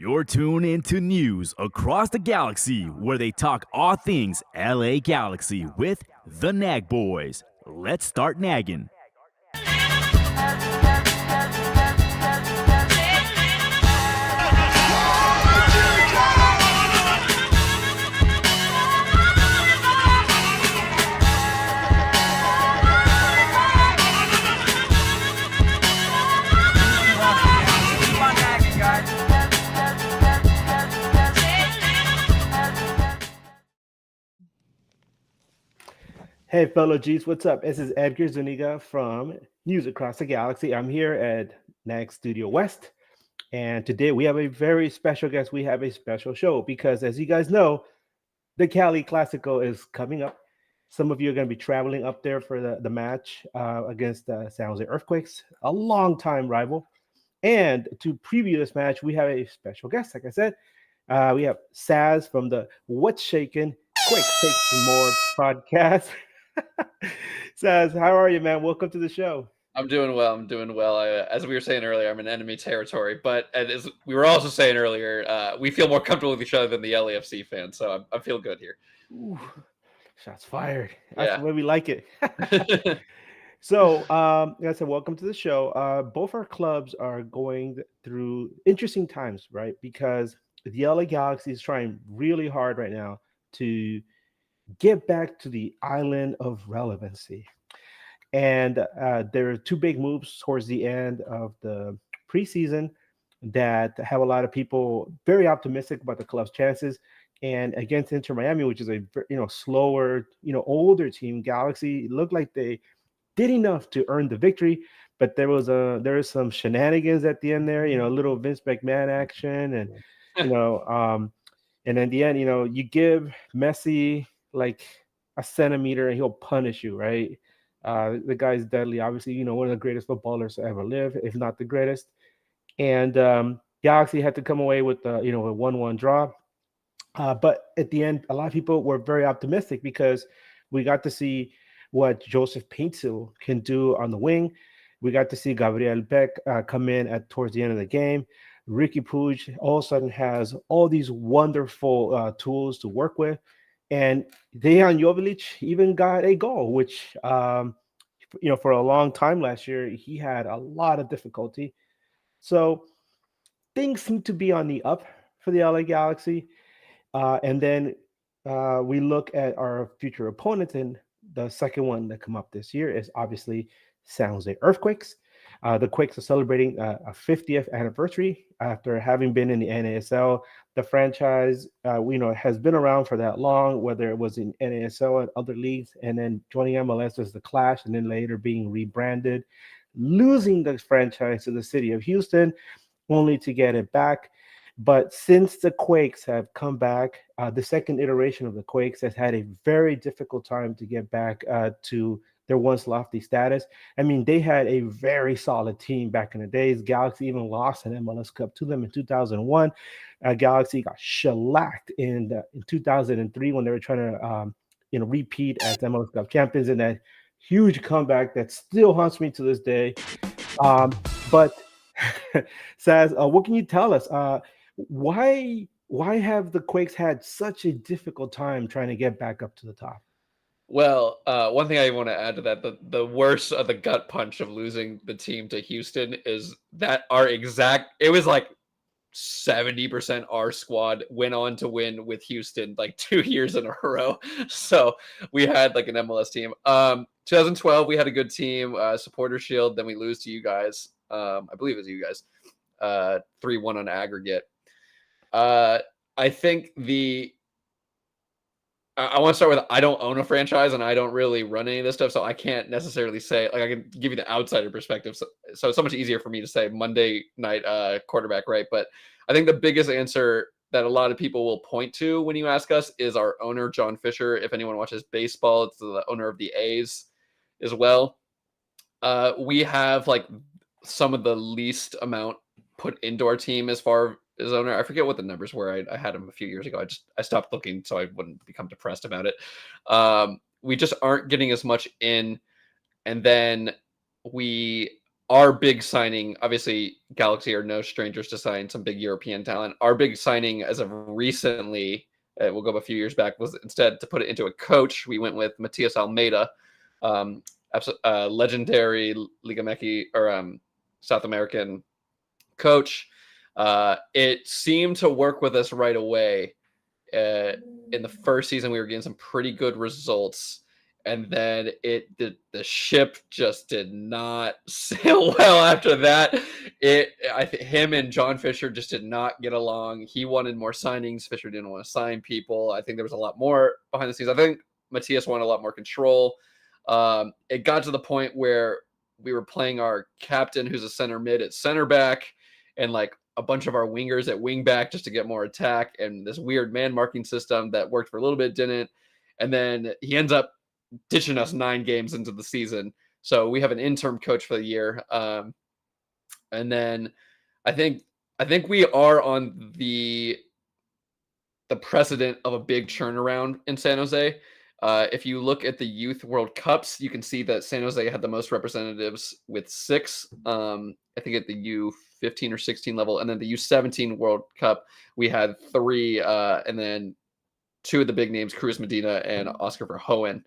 You're tuned into news across the galaxy where they talk all things LA Galaxy with the Nag Boys. Let's start nagging. Hey, fellow G's, what's up? This is Edgar Zuniga from News Across the Galaxy. I'm here at NAG Studio West, and today we have a very special guest. We have a special show because, as you guys know, the Cali Classico is coming up. Some of you are going to be traveling up there for the match against the San Jose Earthquakes, a longtime rival. And to preview this match, we have a special guest. Like I said, we have Saz from the What's Shaken Quakes Takes More podcast. Saz, how are you, man? Welcome to the show. I'm doing well. As we were saying earlier, I'm in enemy territory. But as we were also saying earlier, we feel more comfortable with each other than the LAFC fans. So I feel good here. Ooh, shots fired. That's the way we like it. Yeah. So, like I said, welcome to the show. Both our clubs are going through interesting times, right? Because the LA Galaxy is trying really hard right now to get back to the island of relevancy. And there are two big moves towards the end of the preseason that have a lot of people very optimistic about the club's chances. And against Inter Miami, which is a slower, older team, Galaxy, it looked like they did enough to earn the victory. But there was some shenanigans at the end there, a little Vince McMahon action, and and in the end, you give Messi like a centimeter and he'll punish you, right? The guy's deadly, obviously, one of the greatest footballers to ever live, if not the greatest. And Galaxy had to come away with a 1-1 draw. But at the end, a lot of people were very optimistic because we got to see what Joseph Paintsil can do on the wing. We got to see Gabriel Beck come in towards the end of the game. Ricky Puig all of a sudden has all these wonderful tools to work with. And Dejan Joveljic even got a goal, which, for a long time last year, he had a lot of difficulty. So things seem to be on the up for the LA Galaxy. And then we look at our future opponents, and the second one that come up this year is obviously San Jose Earthquakes. The Quakes are celebrating a 50th anniversary after having been in the NASL. The franchise, has been around for that long, whether it was in NASL and other leagues, and then joining MLS as the Clash, and then later being rebranded, losing the franchise to the city of Houston, only to get it back. But since the Quakes have come back, the second iteration of the Quakes has had a very difficult time to get back to their once lofty status. I mean, they had a very solid team back in the days. Galaxy even lost an MLS Cup to them in 2001. Galaxy got shellacked in 2003 when they were trying to repeat as MLS Cup champions in that huge comeback that still haunts me to this day. But Saz, what can you tell us? Why have the Quakes had such a difficult time trying to get back up to the top? Well, one thing I want to add to that, the worst of the gut punch of losing the team to Houston is that it was like 70% our squad went on to win with Houston like 2 years in a row. So we had like an MLS team. 2012, we had a good team, Supporter Shield. Then we lose to you guys. I believe it was you guys, 3-1 on aggregate. I think I want to start with, I don't own a franchise and I don't really run any of this stuff, so I can't necessarily say, like, I can give you the outsider perspective. So it's so much easier for me to say Monday night quarterback, right? But I think the biggest answer that a lot of people will point to when you ask us is our owner, John Fisher. If anyone watches baseball, it's the owner of the A's as well. We have like some of the least amount put into our team as far as owner. I forget what the numbers were. I had him a few years ago. I stopped looking so I wouldn't become depressed about it. We just aren't getting as much in. And then we our big signing, obviously, Galaxy are no strangers to sign some big European talent. Our big signing as of recently, we'll go a few years back, was instead to put it into a coach. We went with Matias Almeida, legendary Liga Meki or South American coach. It seemed to work with us right away. In the first season, we were getting some pretty good results, and then the ship just did not sail well after that. Him and John Fisher just did not get along. He wanted more signings. Fisher didn't want to sign people. I think there was a lot more behind the scenes. I think Matias wanted a lot more control. It got to the point where we were playing our captain, who's a center mid, at center back, and like a bunch of our wingers at wing back just to get more attack, and this weird man marking system that worked for a little bit didn't. And then he ends up ditching us 9 games into the season. So we have an interim coach for the year. And then I think we are on the precedent of a big turnaround in San Jose. If you look at the Youth World Cups, you can see that San Jose had the most representatives with 6. I think at the U15 or 16 level, and then the U17 World Cup, we had 3, and then 2 of the big names, Cruz Medina and Oscar Verhoeven,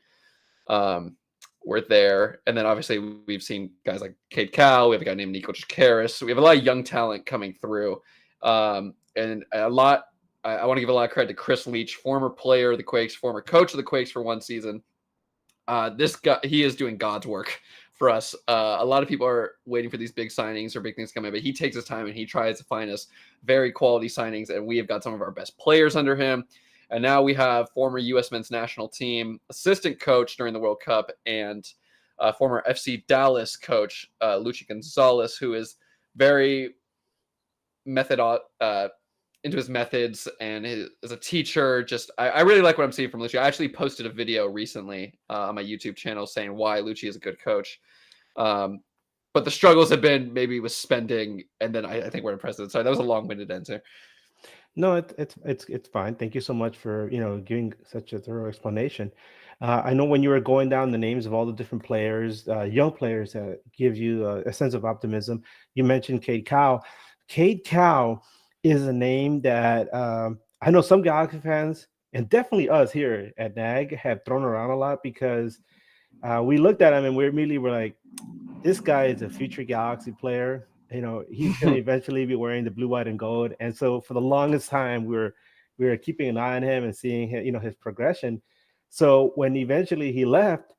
were there. And then obviously we've seen guys like Cade Cowell. We have a guy named Nico Chikaris. We have a lot of young talent coming through, and a lot. I want to give a lot of credit to Chris Leach, former player of the Quakes, former coach of the Quakes for 1 season. This guy, he is doing God's work for us. A lot of people are waiting for these big signings or big things coming, but he takes his time and he tries to find us very quality signings, and we have got some of our best players under him. And now we have former U.S. men's national team assistant coach during the World Cup and former FC Dallas coach, Luchi Gonzalez, who is very into his methods and as a teacher. Just I really like what I'm seeing from Lucci. I actually posted a video recently on my YouTube channel saying why Lucci is a good coach. But the struggles have been maybe with spending, and then I think we're in precedent. Sorry, that was a long-winded answer. No, it's fine. Thank you so much for giving such a thorough explanation. I know when you were going down the names of all the different players, young players that give you a sense of optimism. You mentioned Cade Cowell. Cade Cowell is a name that I know some Galaxy fans and definitely us here at NAG have thrown around a lot, because we looked at him and we immediately were like, this guy is a future Galaxy player. He's going to eventually be wearing the blue, white, and gold. And so for the longest time, we were keeping an eye on him and seeing his progression. So when eventually he left,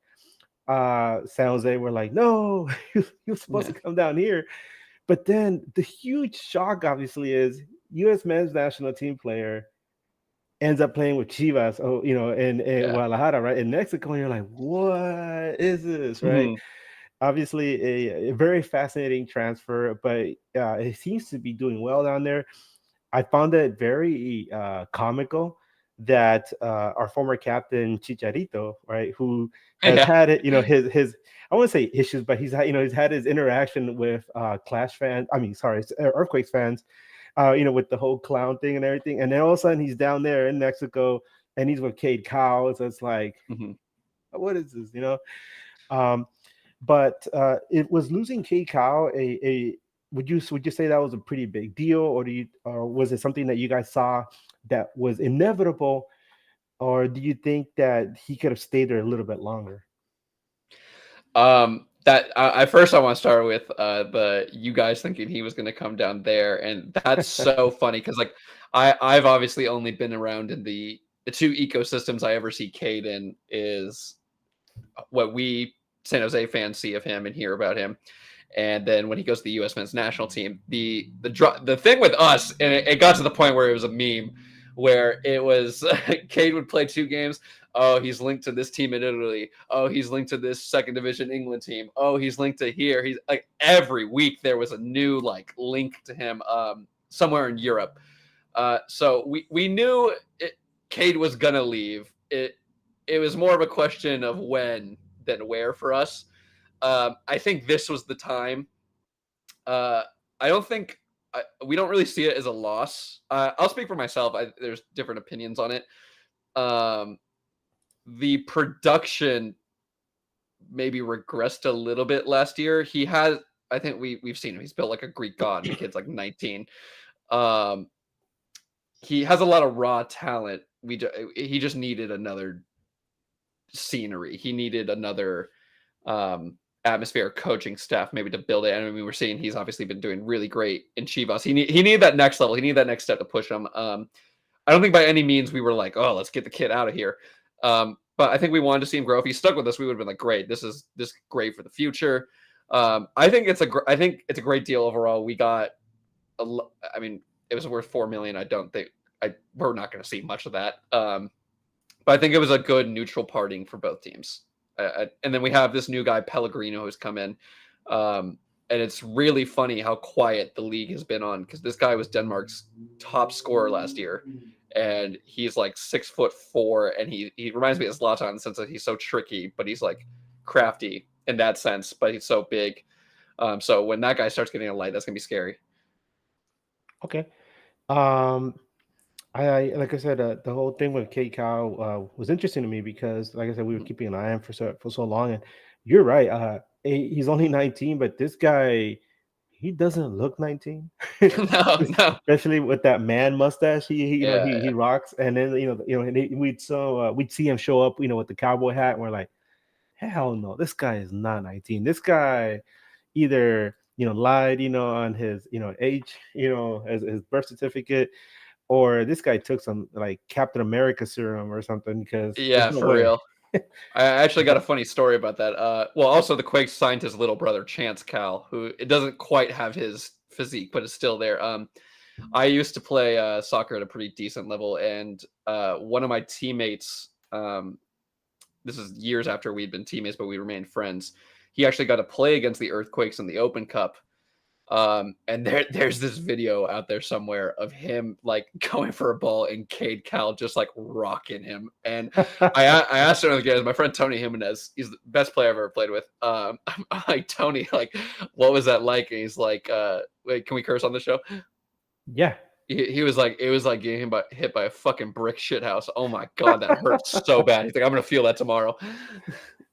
San Jose were like, no, you're supposed to come down here. But then the huge shock, obviously, is U.S. men's national team player ends up playing with Chivas, in Guadalajara, right, in Mexico. And you're like, what is this, right? Obviously, a very fascinating transfer, but it seems to be doing well down there. I found it very comical that our former captain Chicharito, right, who has had it, his I wouldn't say issues, but he's had his interaction with Earthquakes fans, with the whole clown thing and everything, and then all of a sudden he's down there in Mexico and he's with Cade Cowell. So it's like, what is this, But it was losing Cade Cowell. Would you say that was a pretty big deal, or was it something that you guys saw that was inevitable, or do you think that he could have stayed there a little bit longer? First I want to start with you guys thinking he was going to come down there, and that's so funny because like I've obviously only been around in the 2 ecosystems I ever see Cade in is what we San Jose fans see of him and hear about him, and then when he goes to the U.S. men's national team, the thing with us, and it got to the point where it was a meme, where it was Cade would play 2 games. Oh, he's linked to this team in Italy. Oh, he's linked to this 2nd division England team. Oh, he's linked to here. He's like every week there was a new link to him somewhere in Europe. So we knew Cade was gonna leave. It was more of a question of when than where for us. I think this was the time. I don't think we don't really see it as a loss. I'll speak for myself. There's different opinions on it. The production maybe regressed a little bit last year. He had I think we've seen him. He's built like a Greek god, and the kid's like 19. Um, he has a lot of raw talent. He just needed another scenery. He needed another atmosphere, coaching staff, maybe to build it. And I mean, we're seeing he's obviously been doing really great in Chivas. He needed that next level. He needed that next step to push him. I don't think by any means we were like, oh, let's get the kid out of here. But I think we wanted to see him grow. If he stuck with us, we would have been like, great. This is great for the future. I think it's a great deal overall. We got I mean, it was worth $4 million. I don't think we're not going to see much of that. But I think it was a good neutral parting for both teams. And then we have this new guy, Pellegrino, who's come in. And it's really funny how quiet the league has been on, because this guy was Denmark's top scorer last year. And he's like 6'4", and he reminds me of Zlatan in the sense that he's so tricky, but he's like crafty in that sense, but he's so big. So when that guy starts getting a light, that's going to be scary. Okay. I like I said, the whole thing with Kate Cow was interesting to me because, like I said, we were keeping an eye on for so long, and you're right. He's only 19, but this guy, he doesn't look 19. No. Especially with that man mustache he rocks, and then and we'd see him show up with the cowboy hat, and we're like, hell no, this guy is not 19. This guy either lied on his age as his birth certificate, or this guy took some like Captain America serum or something, because yeah, for real. I actually got a funny story about that. Well, also the Quakes signed his little brother Chance Cal, who it doesn't quite have his physique, but it's still there. I used to play soccer at a pretty decent level, and one of my teammates, this is years after we'd been teammates, but we remained friends. He actually got to play against the Earthquakes in the Open Cup. And there's this video out there somewhere of him like going for a ball and Cade Cal just like rocking him. And I asked him again, my friend Tony Jimenez, he's the best player I've ever played with. I'm like, Tony, like, what was that like? And he's like, wait, can we curse on the show? Yeah. He was like, it was like getting hit by a fucking brick shithouse. Oh my God, that hurts so bad. He's like, I'm going to feel that tomorrow.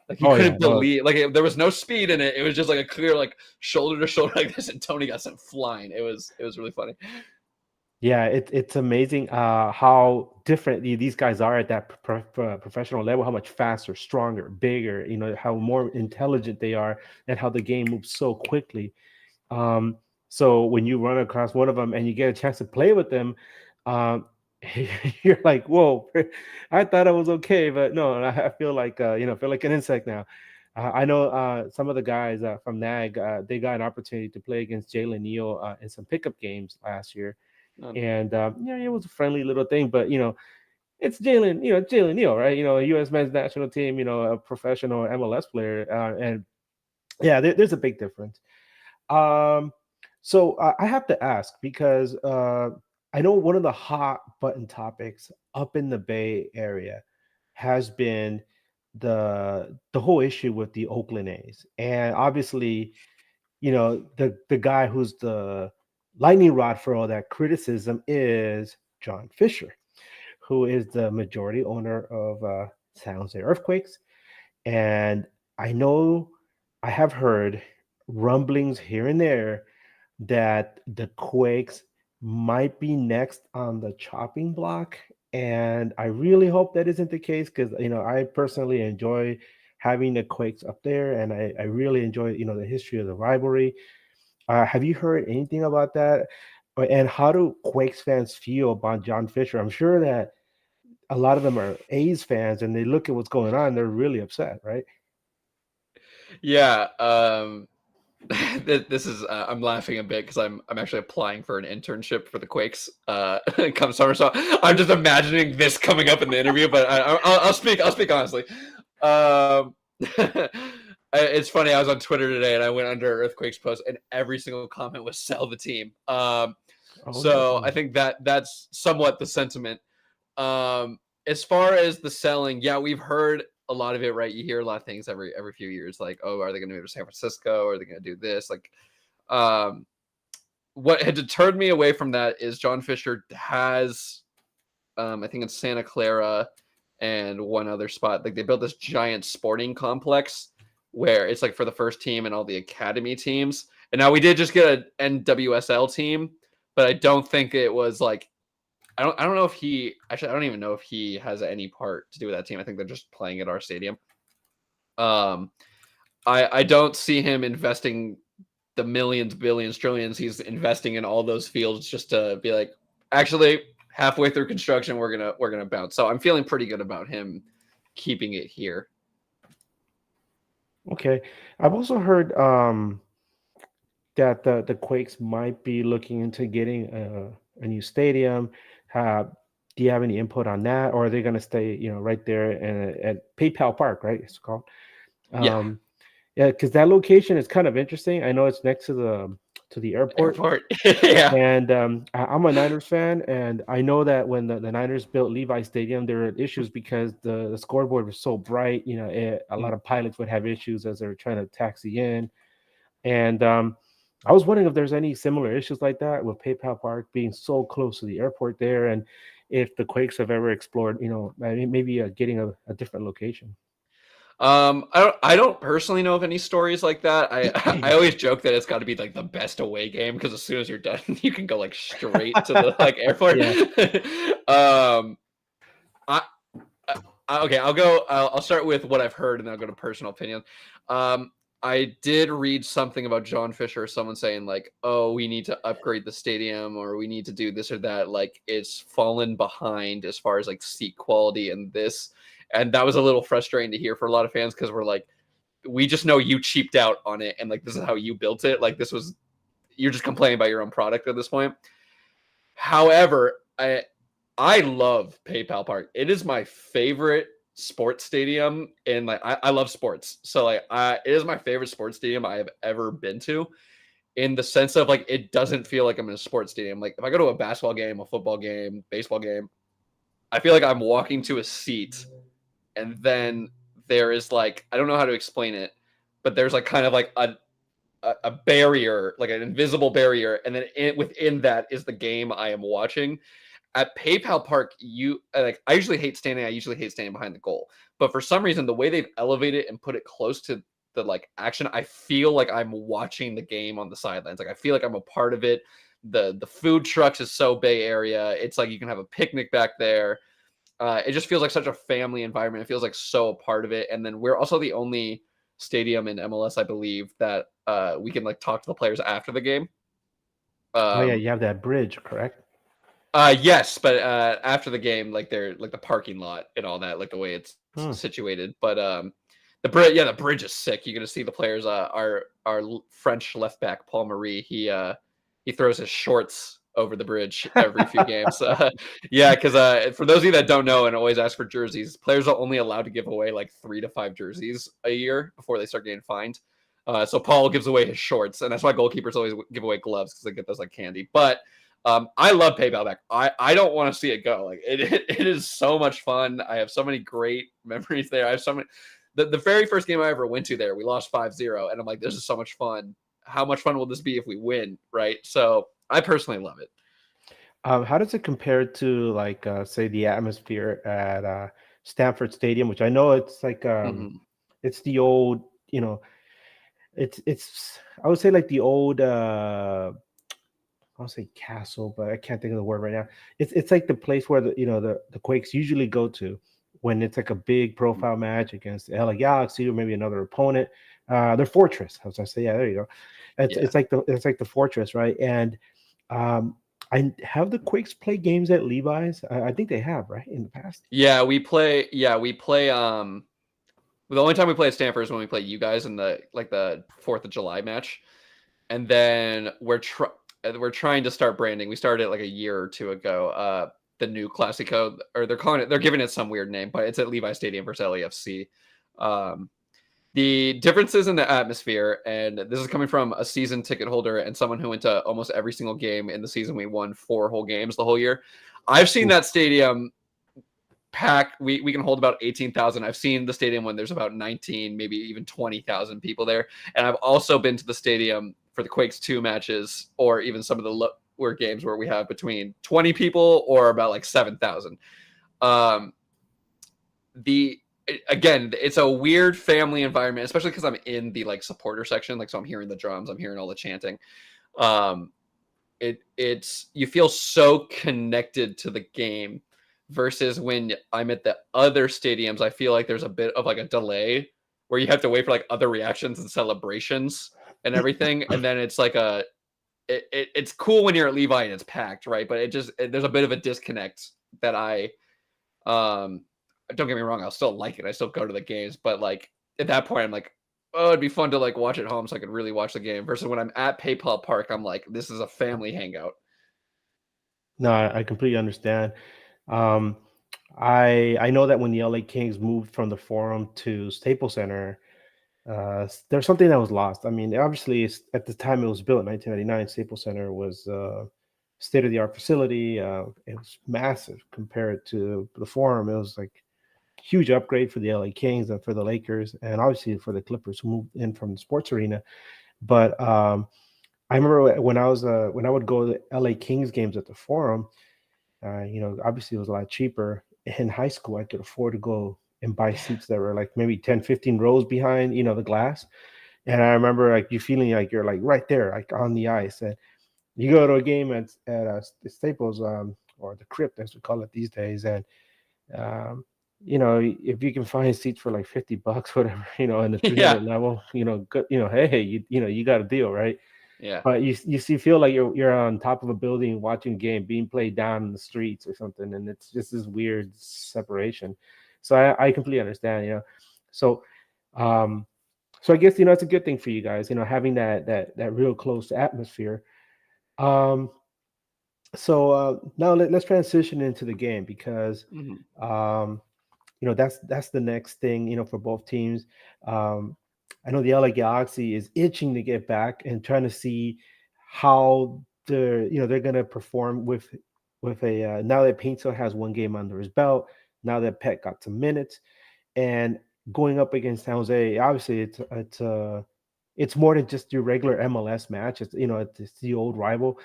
Like, he couldn't believe, like, there was no speed in it. It was just like a clear, like, shoulder to shoulder like this, and Tony got sent flying. It was really funny. Yeah, it's amazing how different these guys are at that professional level. How much faster, stronger, bigger. How more intelligent they are, and how the game moves so quickly. So when you run across one of them and you get a chance to play with them, you're like, whoa, I thought I was okay, but no, I feel like feel like an insect now. I know some of the guys from NAG, they got an opportunity to play against Jalen Neal in some pickup games last year, and it was a friendly little thing, but it's Jalen Neal, right? A U.S. men's national team, a professional MLS player, and yeah, there's a big difference. So I have to ask, because I know one of the hot button topics up in the Bay Area has been the whole issue with the Oakland A's, and obviously, the guy who's the lightning rod for all that criticism is John Fisher, who is the majority owner of San Jose Earthquakes, and I know I have heard rumblings here and there that the Quakes might be next on the chopping block. And I really hope that isn't the case, because I personally enjoy having the Quakes up there, and I really enjoy the history of the rivalry. Have you heard anything about that? And how do Quakes fans feel about John Fisher? I'm sure that a lot of them are A's fans, and they look at what's going on, they're really upset, right? Yeah. This is I'm laughing a bit because I'm actually applying for an internship for the Quakes come summer, so I'm just imagining this coming up in the interview. But I'll speak honestly. It's funny, I was on Twitter today and I went under Earthquakes post, and every single comment was sell the team. So I think that's somewhat the sentiment. As far as the selling, yeah, we've heard a lot of it, right? You hear a lot of things every few years, like, oh, are they going to move to San Francisco? Are they going to do this? Like, what had deterred me away from that is John Fisher has, I think it's Santa Clara and one other spot. Like, they built this giant sporting complex where it's like for the first team and all the academy teams. And now we did just get an NWSL team, but I don't think it was like I don't know if he actually I don't even know if he has any part to do with that team. I think they're just playing at our stadium. I don't see him investing the millions, billions, trillions he's investing in all those fields just to be like, actually, halfway through construction, we're gonna bounce. So I'm feeling pretty good about him keeping it here. Okay, I've also heard that the Quakes might be looking into getting a new stadium. Do you have any input on that, or are they going to stay, right there at PayPal Park, right? It's called. Yeah, Um, yeah, because that location is kind of interesting. I know it's next to the airport, airport. Yeah. and I'm a Niners fan, and I know that when the Niners built Levi Stadium, there were issues because the scoreboard was so bright. A lot of pilots would have issues as they were trying to taxi in, and I was wondering if there's any similar issues like that with PayPal Park being so close to the airport there, and if the Quakes have ever explored, maybe getting a different location. I don't personally know of any stories like that. I always joke that it's got to be like the best away game because as soon as you're done, you can go like straight to the like airport. Yeah. I, okay, I'll start with what I've heard and then I'll go to personal opinion. I did read something about John Fisher or someone saying like, oh, we need to upgrade the stadium or we need to do this or that. Like it's fallen behind as far as like seat quality and this. And that was a little frustrating to hear for a lot of fans because we're like, we just know you cheaped out on it and like this is how you built it. Like you're just complaining about your own product at this point. However, I love PayPal Park. It is my favorite sports stadium, and like I love sports. So like it is my favorite sports stadium I have ever been to, in the sense of like it doesn't feel like I'm in a sports stadium. Like if I go to a basketball game, a football game, baseball game, I feel like I'm walking to a seat, and then there is like I don't know how to explain it, but there's like kind of like a barrier, like an invisible barrier, and then within that is the game I am watching. At PayPal Park, I usually hate standing. I usually hate standing behind the goal, but for some reason, the way they've elevated and put it close to the like action, I feel like I'm watching the game on the sidelines. Like I feel like I'm a part of it. The food trucks is so Bay Area. It's like you can have a picnic back there. It just feels like such a family environment. It feels like so a part of it. And then we're also the only stadium in MLS, I believe, that we can like talk to the players after the game. Oh yeah, you have that bridge, correct? Yes, but after the game, like they're like the parking lot and all that, like the way it's situated. But the bridge is sick. You're gonna see the players. Our French left back Paul Marie, he throws his shorts over the bridge every few games. Yeah, because for those of you that don't know and always ask for jerseys, players are only allowed to give away like 3 to 5 jerseys a year before they start getting fined. So Paul gives away his shorts, and that's why goalkeepers always give away gloves because they get those like candy. But I love PayPal Back. I don't want to see it go. Like it is so much fun. I have so many great memories there. I have so many. The very first game I ever went to there, we lost 5-0, and I'm like, this is so much fun. How much fun will this be if we win, right? So I personally love it. How does it compare to like say the atmosphere at Stanford Stadium, which I know it's like it's the old, it's I would say like the old I'll say castle, but I can't think of the word right now. It's like the place where the Quakes usually go to when it's like a big profile match against the LA Galaxy or maybe another opponent. Their fortress, as I say, yeah, there you go. It's like the fortress, right? And I have the Quakes play games at Levi's. I think they have, right, in the past. Yeah, we play. The only time we play at Stanford is when we play you guys in the 4th of July match, and then we're trying to start branding. We started like a year or two ago. The new Classico, or they're giving it some weird name, but it's at Levi Stadium versus LAFC. The differences in the atmosphere, and this is coming from a season ticket holder and someone who went to almost every single game in the season. We won 4 whole games the whole year. I've seen that stadium packed. We can hold about 18,000. I've seen the stadium when there's about 19, maybe even 20,000 people there. And I've also been to the stadium for the Quakes 2 matches, or even some of the lower games where we have between 20 people or about like 7,000. again, it's a weird family environment, especially because I'm in the like supporter section. Like, so I'm hearing the drums, I'm hearing all the chanting. It's you feel so connected to the game versus when I'm at the other stadiums, I feel like there's a bit of like a delay where you have to wait for like other reactions and celebrations and everything. And then it's like it's cool when you're at Levi and it's packed, right? But there's a bit of a disconnect that don't get me wrong, I'll still like it. I still go to the games, but like at that point I'm like, oh, it'd be fun to like watch at home so I could really watch the game versus when I'm at PayPal Park, I'm like, this is a family hangout. No, I completely understand. Um, I know that when the LA Kings moved from the Forum to Staples Center, there's something that was lost. I mean, obviously, at the time it was built in 1999, Staples Center was state of the art facility. It was massive compared to the Forum. It was like huge upgrade for the LA Kings and for the Lakers, and obviously for the Clippers who moved in from the sports arena. But I remember when I would go to LA Kings games at the Forum. Obviously it was a lot cheaper. In high school, I could afford to go and buy seats that were like maybe 10, 15 rows behind, the glass. And I remember like you feeling like you're like right there, like on the ice. And you go to a game at Staples, or the Crypt, as we call it these days, and um, if you can find seats for like $50, whatever, in the Yeah. 300 level, good, hey, you got a deal, right? Yeah. But you see, feel like you're on top of a building watching a game being played down in the streets or something, and it's just this weird separation. So I completely understand, So, um, so I guess it's a good thing for you guys, having that real close atmosphere. Um, so now let's transition into the game because Mhm. um, that's the next thing, for both teams. Um, I know the LA Galaxy is itching to get back and trying to see how they're going to perform with a now that Painter has one game under his belt, now that Pet got some minutes, and going up against San Jose. Obviously, it's more than just your regular MLS match. It's the old rival,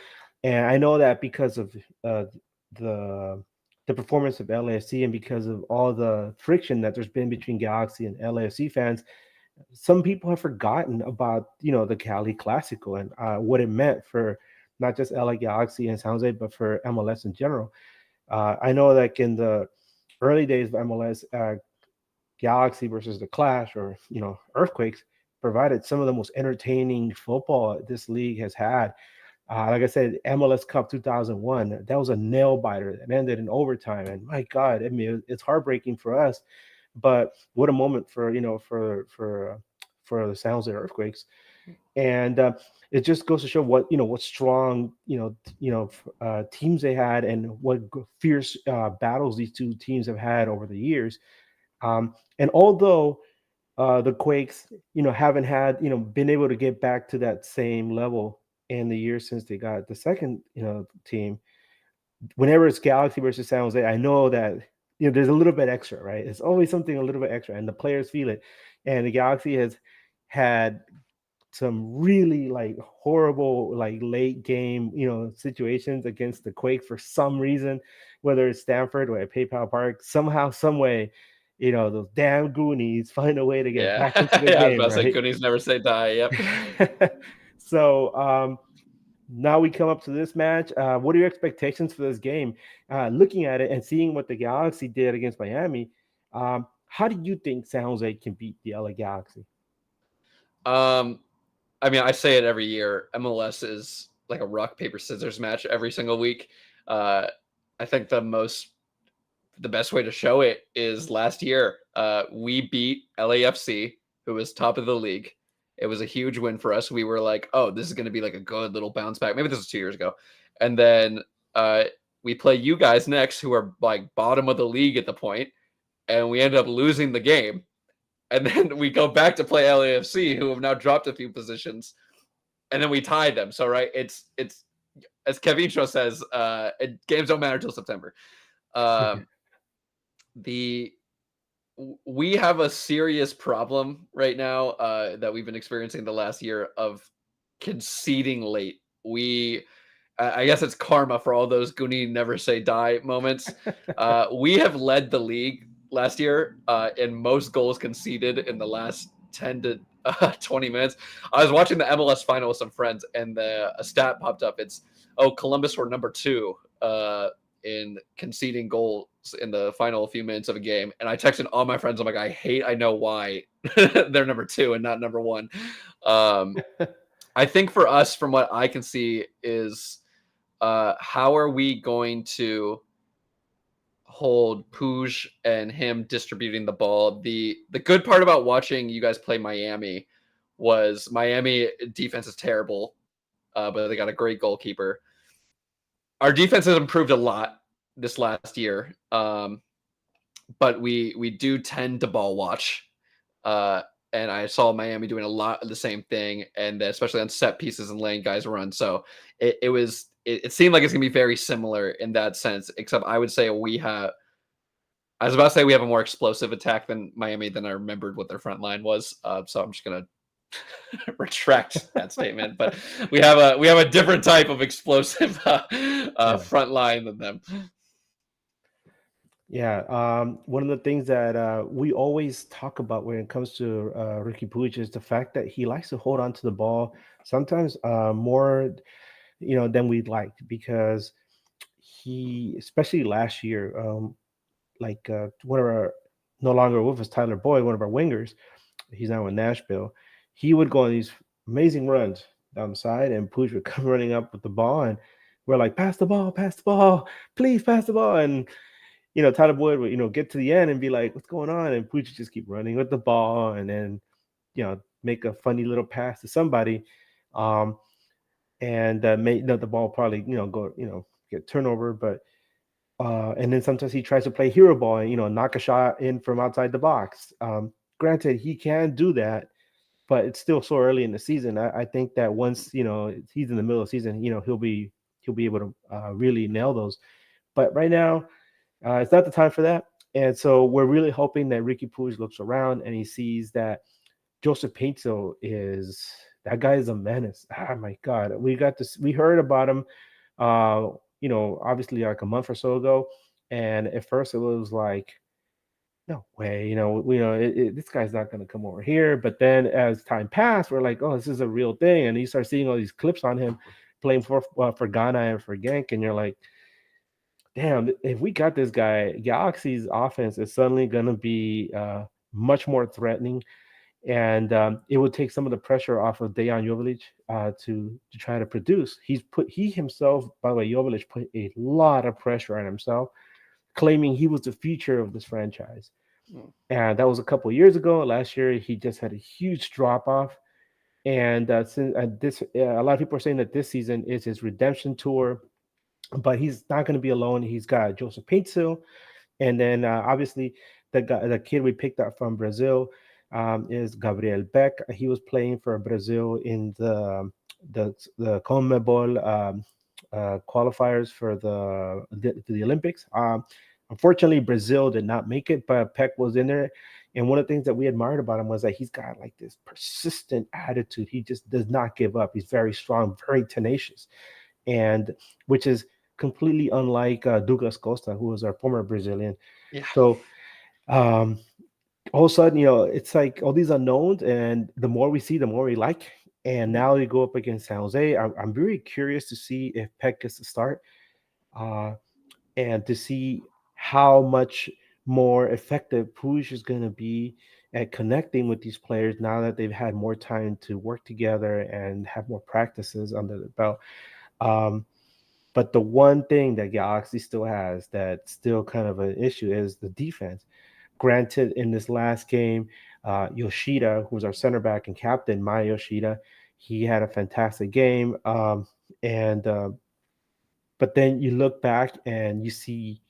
and I know that because of uh, the the performance of LAFC and because of all the friction that there's been between Galaxy and LAFC fans, some people have forgotten about the Cali Classico and what it meant for not just LA Galaxy and San Jose, but for MLS in general. I know that in the early days of MLS, Galaxy versus the Clash, or Earthquakes, provided some of the most entertaining football this league has had. Like I said, MLS Cup 2001, that was a nail biter that ended in overtime. And my God, I mean, it's heartbreaking for us, but what a moment for for the San Jose Earthquakes. And it just goes to show what strong teams they had and what fierce battles these two teams have had over the years. And although the Quakes, haven't had, been able to get back to that same level in the years since they got the second, team. Whenever it's Galaxy versus San Jose, I know that there's a little bit extra, right? It's always something a little bit extra, and the players feel it. And the Galaxy has had some really like horrible like late game situations against the Quakes for some reason, whether it's Stanford or at PayPal Park. Somehow, some way, those damn Goonies find a way to get Yeah. back into the Yeah, I was game, about to say right? Goonies never say die. Yep. So now we come up to this match. What are your expectations for this game? Looking at it and seeing what the Galaxy did against Miami, how do you think San Jose can beat the LA Galaxy? Um, I mean, I say it every year. MLS is like a rock paper scissors match every single week. Uh, I think the best way to show it is last year. We beat LAFC, who was top of the league. It was a huge win for us. We were like, oh, this is going to be like a good little bounce back. Maybe this was 2 years ago. And then uh, we play you guys next, who are like bottom of the league at the point, and we end up losing the game. And then we go back to play LAFC, who have now dropped a few positions, and then we tied them. So right, it's as Kevincho says, games don't matter till September. Um, the we have a serious problem right now that we've been experiencing the last year of conceding late. I guess it's karma for all those Goonie never say die moments. We have led the league last year, and most goals conceded in the last 10 to 20 minutes. I was watching the MLS final with some friends, and a stat popped up. It's, oh, Columbus were number 2 in conceding goals in the final few minutes of a game. And I texted all my friends. I'm like, I know why they're number 2 and not number 1. I think for us, from what I can see, is how are we going to hold Puig and him distributing the ball? The good part about watching you guys play Miami was Miami defense is terrible, but they got a great goalkeeper. Our defense has improved a lot this last year, but we do tend to ball watch. And I saw Miami doing a lot of the same thing, and especially on set pieces and letting guys run. So it seemed like it's gonna be very similar in that sense, except I would say I was about to say we have a more explosive attack than Miami than I remembered what their front line was. So I'm just gonna retract that statement. But we have a different type of explosive front line than them. Yeah, one of the things that we always talk about when it comes to Ricky Puig is the fact that he likes to hold on to the ball sometimes more, than we'd like, because he, especially last year, like one of our no longer with us, Tyler Boyd, one of our wingers, he's now in Nashville. He would go on these amazing runs down the side, and Puig would come running up with the ball, and we're like, pass the ball, please pass the ball, and Tyler Boyd would, get to the end and be like, what's going on? And Puig just keep running with the ball, and then, make a funny little pass to somebody. And the ball probably, go, get turnover. But, and then sometimes he tries to play hero ball and, knock a shot in from outside the box. Granted, he can do that, but it's still so early in the season. I think that once, he's in the middle of the season, he'll be able to really nail those. But right now, it's not the time for that. And so we're really hoping that Ricky Puig looks around and he sees that Joseph Pinto that guy is a menace. Oh my God. We heard about him, obviously like a month or so ago. And at first it was like, no way, this guy's not going to come over here. But then as time passed, we're like, oh, this is a real thing. And you start seeing all these clips on him playing for Ghana and for Genk. And you're like, damn, if we got this guy, Galaxy's offense is suddenly going to be much more threatening. And it would take some of the pressure off of Dejan Joveljic to try to produce. He himself, by the way, Joveljic put a lot of pressure on himself, claiming he was the future of this franchise. And that was a couple of years ago. Last year, he just had a huge drop off. And since a lot of people are saying that this season is his redemption tour, but he's not going to be alone. He's got Joseph Pinto, and then obviously the kid we picked up from Brazil is Gabriel Beck. He was playing for Brazil in the CONMEBOL qualifiers for the Olympics. Unfortunately, Brazil did not make it, but Peck was in there. And one of the things that we admired about him was that he's got like this persistent attitude. He just does not give up. He's very strong, very tenacious, and which is completely unlike Douglas Costa, who was our former Brazilian. Yeah. So all of a sudden, it's like all these unknowns, and the more we see, the more we like. And now we go up against San Jose. I'm very curious to see if Peck gets to start, and to see how much more effective Puig is going to be at connecting with these players now that they've had more time to work together and have more practices under the belt. But the one thing that Galaxy still has that's still kind of an issue is the defense. Granted, in this last game, Yoshida, who's our center back and captain, Maya Yoshida, he had a fantastic game. But then you look back and you see,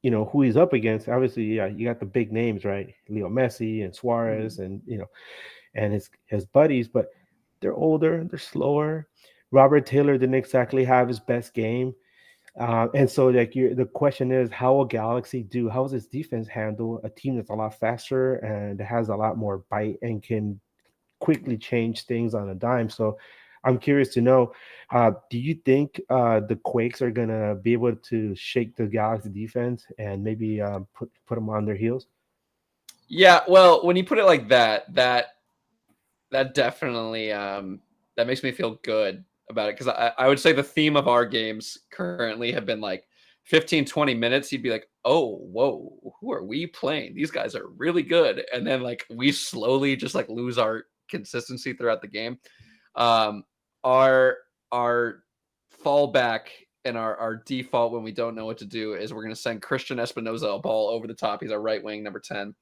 who he's up against. Obviously, yeah, you got the big names, right? Leo Messi and Suarez, and and his buddies, but they're older, they're slower. Robert Taylor didn't exactly have his best game. And so like the question is, how will Galaxy do? How does this defense handle a team that's a lot faster and has a lot more bite and can quickly change things on a dime? So I'm curious to know, do you think the Quakes are gonna be able to shake the Galaxy defense and maybe put them on their heels? Yeah, well, when you put it like that, that definitely that makes me feel good about it because I would say the theme of our games currently have been like 15, 20 minutes. You'd be like, oh, whoa, who are we playing? These guys are really good. And then like we slowly just like lose our consistency throughout the game. Um, our our fallback and our default when we don't know what to do is we're going to send Christian Espinoza a ball over the top. He's our right wing, number 10,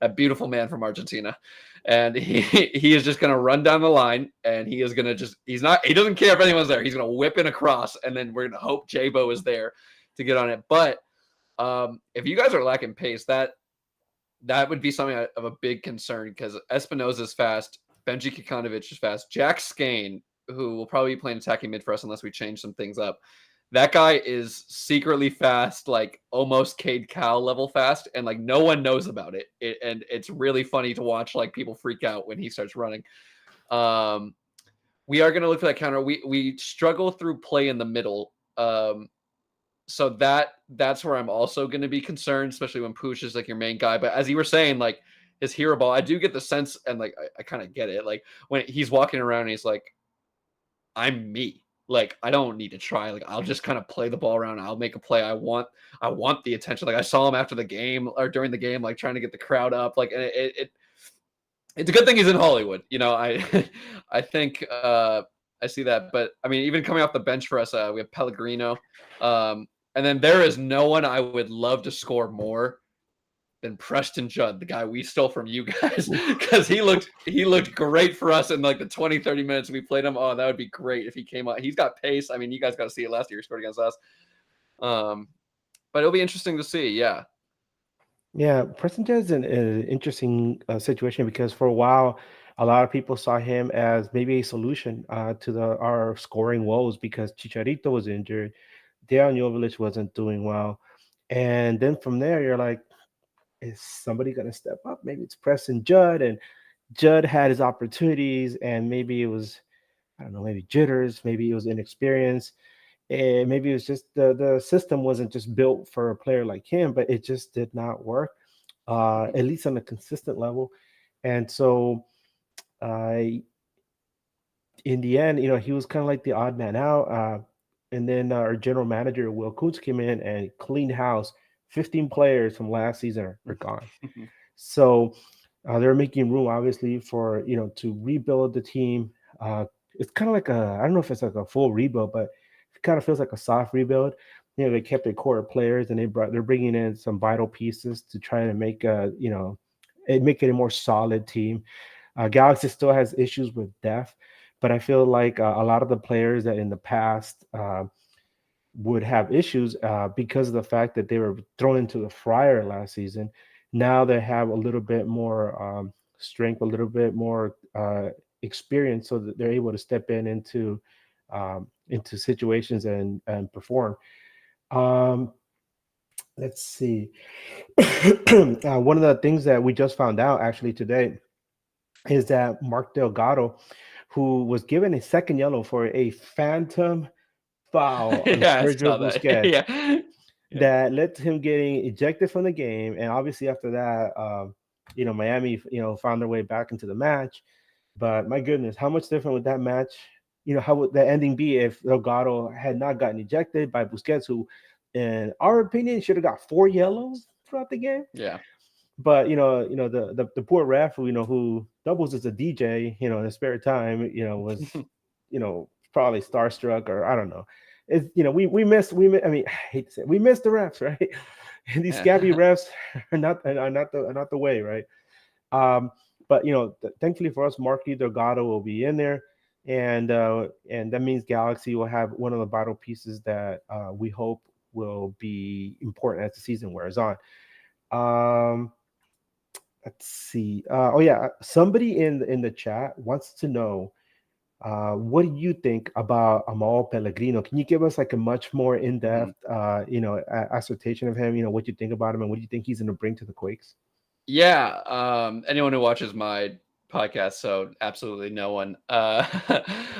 a beautiful man from Argentina. And he is just going to run down the line, and he is going to just he doesn't care if anyone's there. He's going to whip it across, and then we're going to hope Jabo is there to get on it. But if you guys are lacking pace, that would be something of a big concern because Espinoza is fast, Benji Kikanovic is fast, Jack Skane, who will probably be playing attacking mid for us unless we change some things up. That guy is secretly fast, like almost Cade Cowell level fast, and like no one knows about it. And it's really funny to watch like people freak out when he starts running. We are going to look for that counter. We struggle through play in the middle. So that's where I'm also going to be concerned, especially when Pooch is like your main guy. But as you were saying, like his hero ball, I do get the sense, and like I kind of get it. Like when he's walking around, and he's like, "I'm me. Like I don't need to try. Like I'll just kind of play the ball around. I'll make a play. I want the attention. Like I saw him after the game or during the game, like trying to get the crowd up. Like it's a good thing he's in Hollywood. You know, I I think I see that. But I mean, even coming off the bench for us, we have Pellegrino. And then there is no one I would love to score more than Preston Judd, the guy we stole from you guys, because he looked great for us in like the 20, 30 minutes we played him. Oh, that would be great if he came out. He's got pace. I mean, you guys got to see it last year. He scored against us. But it'll be interesting to see. Yeah. Yeah, Preston is an interesting situation because for a while, a lot of people saw him as maybe a solution to our scoring woes because Chicharito was injured, Dejan Jovic wasn't doing well, and then from there you're like, is somebody going to step up? Maybe it's Preston Judd, and Judd had his opportunities, and maybe it was, I don't know, maybe jitters, maybe it was inexperience, and maybe it was just the system wasn't just built for a player like him, but it just did not work, at least on a consistent level. And so, uh, in the end, he was kind of like the odd man out. And then our general manager, Will Kuntz, came in and cleaned house. 15 players from last season are gone. So they're making room, obviously, for to rebuild the team. It's kind of like I don't know if it's like a full rebuild, but it kind of feels like a soft rebuild. They kept their core players, and they're bringing in some vital pieces to try to make make it a more solid team. Galaxy still has issues with depth, but I feel like a lot of the players that in the past would have issues because of the fact that they were thrown into the fryer last season. Now they have a little bit more strength, a little bit more experience, so that they're able to step into situations and perform. Um, let's see. One of the things that we just found out actually today is that Mark Delgado, who was given a second yellow for a phantom foul on Yeah, I Sergio saw that. Busquets, Yeah. that led to him getting ejected from the game. And obviously after that, Miami, found their way back into the match. But my goodness, how much different would that match, how would the ending be if Delgado had not gotten ejected by Busquets, who, in our opinion, should have got 4 yellows throughout the game? Yeah. But the poor ref, who doubles as a DJ, in his spare time, was, probably starstruck, or I don't know. It's I mean, I hate to say it, we missed the refs, right? And these scabby refs are not the way, right? But thankfully for us, Marky Delgado will be in there, and that means Galaxy will have one of the vital pieces that we hope will be important as the season wears on. Um, let's see. Oh yeah, somebody in the chat wants to know, what do you think about Amal Pellegrino? Can you give us like a much more in-depth, assertion of him? What you think about him and what do you think he's going to bring to the Quakes? Yeah. Anyone who watches my podcast, so absolutely no one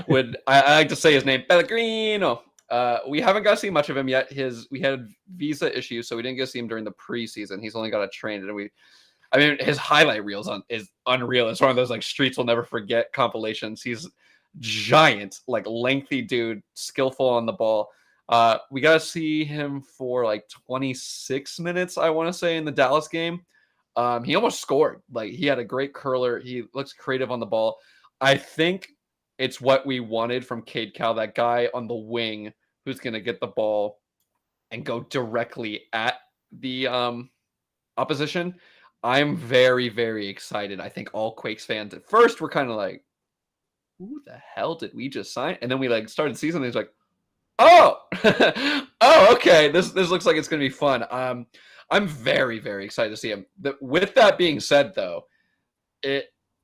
would. I like to say his name, Pellegrino. We haven't got to see much of him yet. We had visa issues, so we didn't get to see him during the preseason. He's only got to train, and I mean, his highlight reels is unreal. It's one of those like streets will never forget compilations. He's giant, like lengthy dude, skillful on the ball. We got to see him for like 26 minutes, I want to say, in the Dallas game. He almost scored. Like, he had a great curler. He looks creative on the ball. I think it's what we wanted from Cade Cal, that guy on the wing who's going to get the ball and go directly at the opposition. I'm very, very excited. I think all Quakes fans at first were kind of like, who the hell did we just sign? And then we like started the season and he's like, oh, oh, okay. This looks like it's going to be fun. I'm very, very excited to see him. With that being said, though,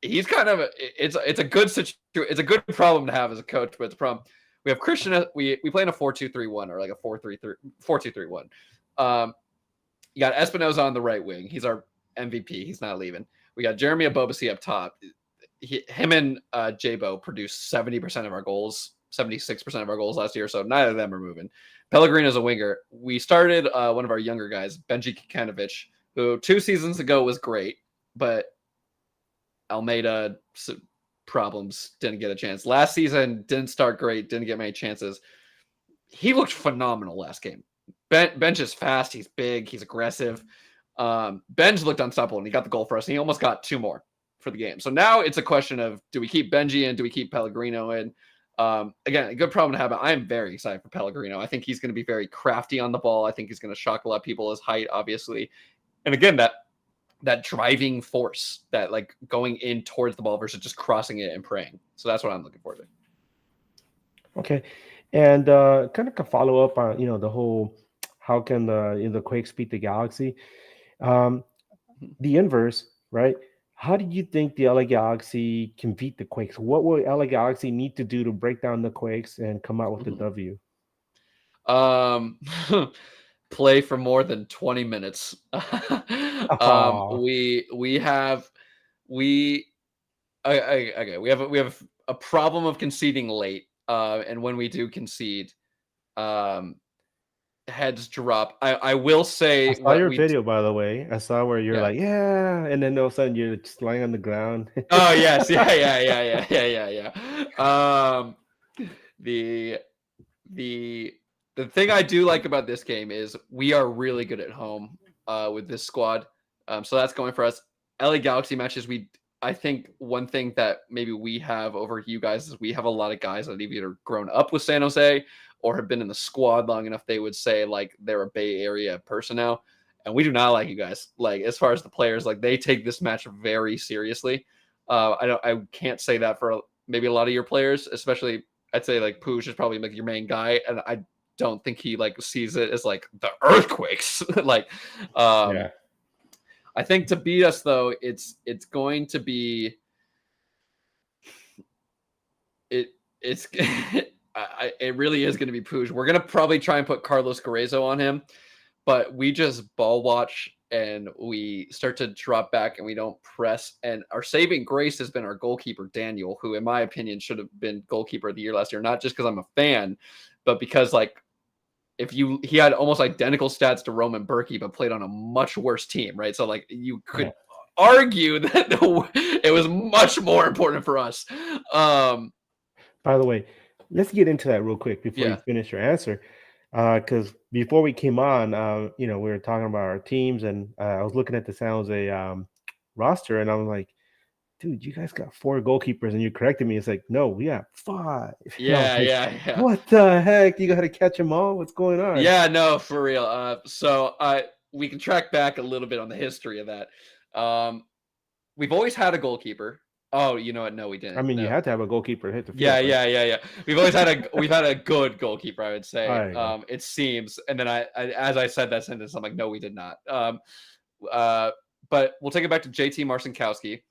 he's kind of it's a good situation. It's a good problem to have as a coach, but it's a problem. We have Christian. We play in a 4-2-3-1 or like a 4-2-3-1. You got Espinoza on the right wing. He's our MVP. He's not leaving. We got Jeremy Abobasi up top. Him and Jabo produced 70% of our goals, 76% of our goals last year, so neither of them are moving. Pellegrino's a winger. We started one of our younger guys, Benji Kikanovich, who 2 seasons ago was great, but Almeida problems, didn't get a chance. Last season, didn't start great, didn't get many chances. He looked phenomenal last game. Benj is fast, he's big, he's aggressive. Benj looked unstoppable, and he got the goal for us, and he almost got 2 more for the game. So now it's a question of, do we keep Benji in? Do we keep Pellegrino in? Again, a good problem to have. I am very excited for Pellegrino. I think he's going to be very crafty on the ball. I think he's going to shock a lot of people, his height, obviously. And again, that driving force, that like going in towards the ball versus just crossing it and praying. So that's what I'm looking forward to. Okay. And kind of a follow up on, the whole, how can the Quakes beat the Galaxy? The inverse, right? How do you think the LA Galaxy can beat the Quakes? What will LA Galaxy need to do to break down the Quakes and come out with the W? Play for more than 20 minutes. We have a problem of conceding late. And when we do concede, heads drop. I will say, I saw your video, by the way. I saw where you're like, yeah, and then all of a sudden you're just lying on the ground. Oh yes, yeah. The thing I do like about this game is we are really good at home with this squad. So that's going for us. LA Galaxy matches, I think one thing that maybe we have over you guys is we have a lot of guys that have either grown up with San Jose or have been in the squad long enough they would say like they're a Bay Area person now. And we do not like you guys. Like, as far as the players, like, they take this match very seriously. I can't say that for maybe a lot of your players, especially I'd say like Pooch is probably like your main guy, and I don't think he like sees it as like the earthquakes. Like, I think to beat us though, it's going to be it really is going to be Pooch. We're going to probably try and put Carlos Carrezo on him, but we just ball watch and we start to drop back and we don't press. And our saving grace has been our goalkeeper, Daniel, who in my opinion should have been goalkeeper of the year last year, not just because I'm a fan, but because like he had almost identical stats to Roman Berkey, but played on a much worse team, right? So like you could argue that it was much more important for us. By the way, let's get into that real quick before you finish your answer. Because before we came on, we were talking about our teams, and I was looking at the San Jose roster, and I was like, dude, you guys got 4 goalkeepers, and you corrected me. It's like, no, we got 5. Yeah. What the heck? You got to catch them all? What's going on? Yeah, no, for real. So we can track back a little bit on the history of that. We've always had a goalkeeper. Oh, you know what? No, we didn't. I mean, you had to have a goalkeeper to hit the field. Yeah. We've always had a good goalkeeper, I would say. It seems. And then I as I said that sentence, I'm like, no, we did not. But we'll take it back to JT Marcinkowski,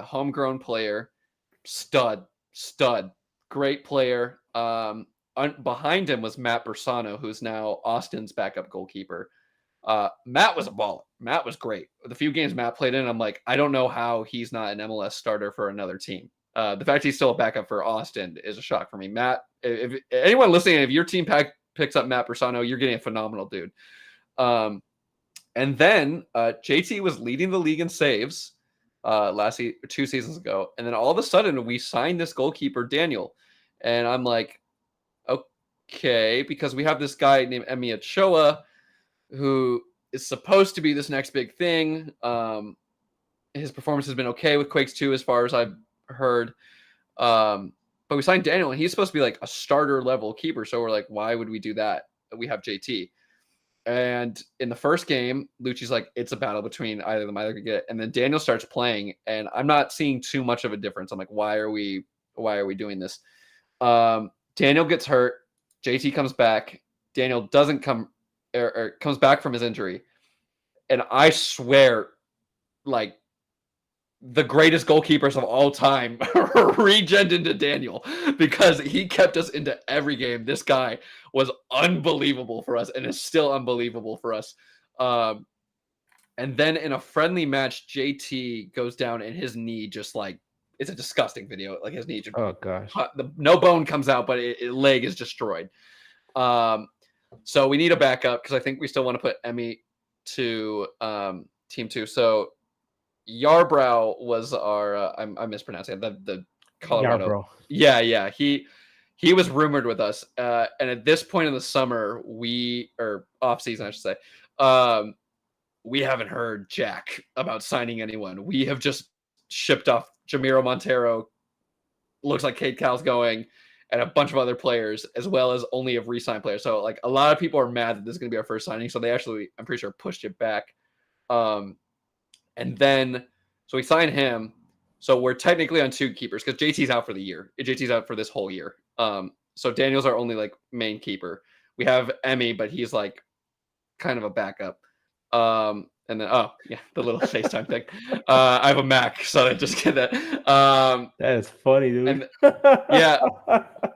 homegrown player, stud, great player. Behind him was Matt Bersano, who's now Austin's backup goalkeeper. Matt was a baller. Matt was great. The few games Matt played in, I'm like, I don't know how he's not an MLS starter for another team. The fact he's still a backup for Austin is a shock for me. Matt, if anyone listening, if your team picks up Matt Persano, you're getting a phenomenal dude. And then JT was leading the league in saves 2 seasons ago. And then all of a sudden we signed this goalkeeper, Daniel. And I'm like, okay, because we have this guy named Emi Ochoa who is supposed to be this next big thing. His performance has been okay with Quakes 2 as far as I've heard. But we signed Daniel and he's supposed to be like a starter level keeper. So we're like, why would we do that? We have JT. And in the first game, Lucci's like, it's a battle between either of them. Either could get it. And then Daniel starts playing, and I'm not seeing too much of a difference. I'm like, why are we doing this? Daniel gets hurt. JT comes back. Daniel doesn't come or comes back from his injury. And I swear, like, the greatest goalkeepers of all time regened into Daniel because he kept us into every game. This guy was unbelievable for us and is still unbelievable for us. And then in a friendly match, JT goes down and his knee just like, it's a disgusting video. Like his knee just, oh gosh, no bone comes out, but leg is destroyed. So we need a backup because I think we still want to put Emmy to team 2. So Yarbrough was our I'm mispronouncing it, the Colorado. Yarbrough. Yeah. He was rumored with us. And at this point in the summer, or off season, I should say, we haven't heard jack about signing anyone. We have just shipped off Jamiro Montero. Looks like Cade Cal's going, and a bunch of other players, as well as only have re-signed players. So like a lot of people are mad that this is going to be our first signing. So they actually, I'm pretty sure, pushed it back. And then, so we signed him. So we're technically on 2 keepers because JT's out for the year. JT's out for this whole year. So Daniel's our only like main keeper. We have Emmy, but he's like kind of a backup. And then, the little FaceTime thing. I have a Mac, so I just get that. That is funny, dude. And, yeah,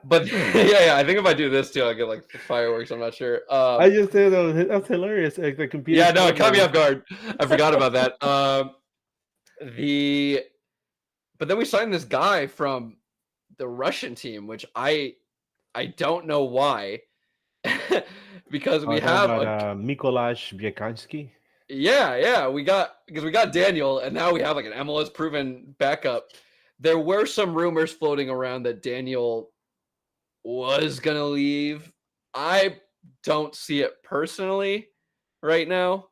but yeah. I think if I do this too, I'll get like fireworks. I'm not sure. I just said that's hilarious. Like the computer. Yeah, no, it caught me off guard. I forgot about that. But then we signed this guy from the Russian team, which I don't know why, because we have Mikolash Biekansky. Yeah, we got Daniel, and now we have like an MLS proven backup. There were some rumors floating around that Daniel was gonna leave. I don't see it personally right now.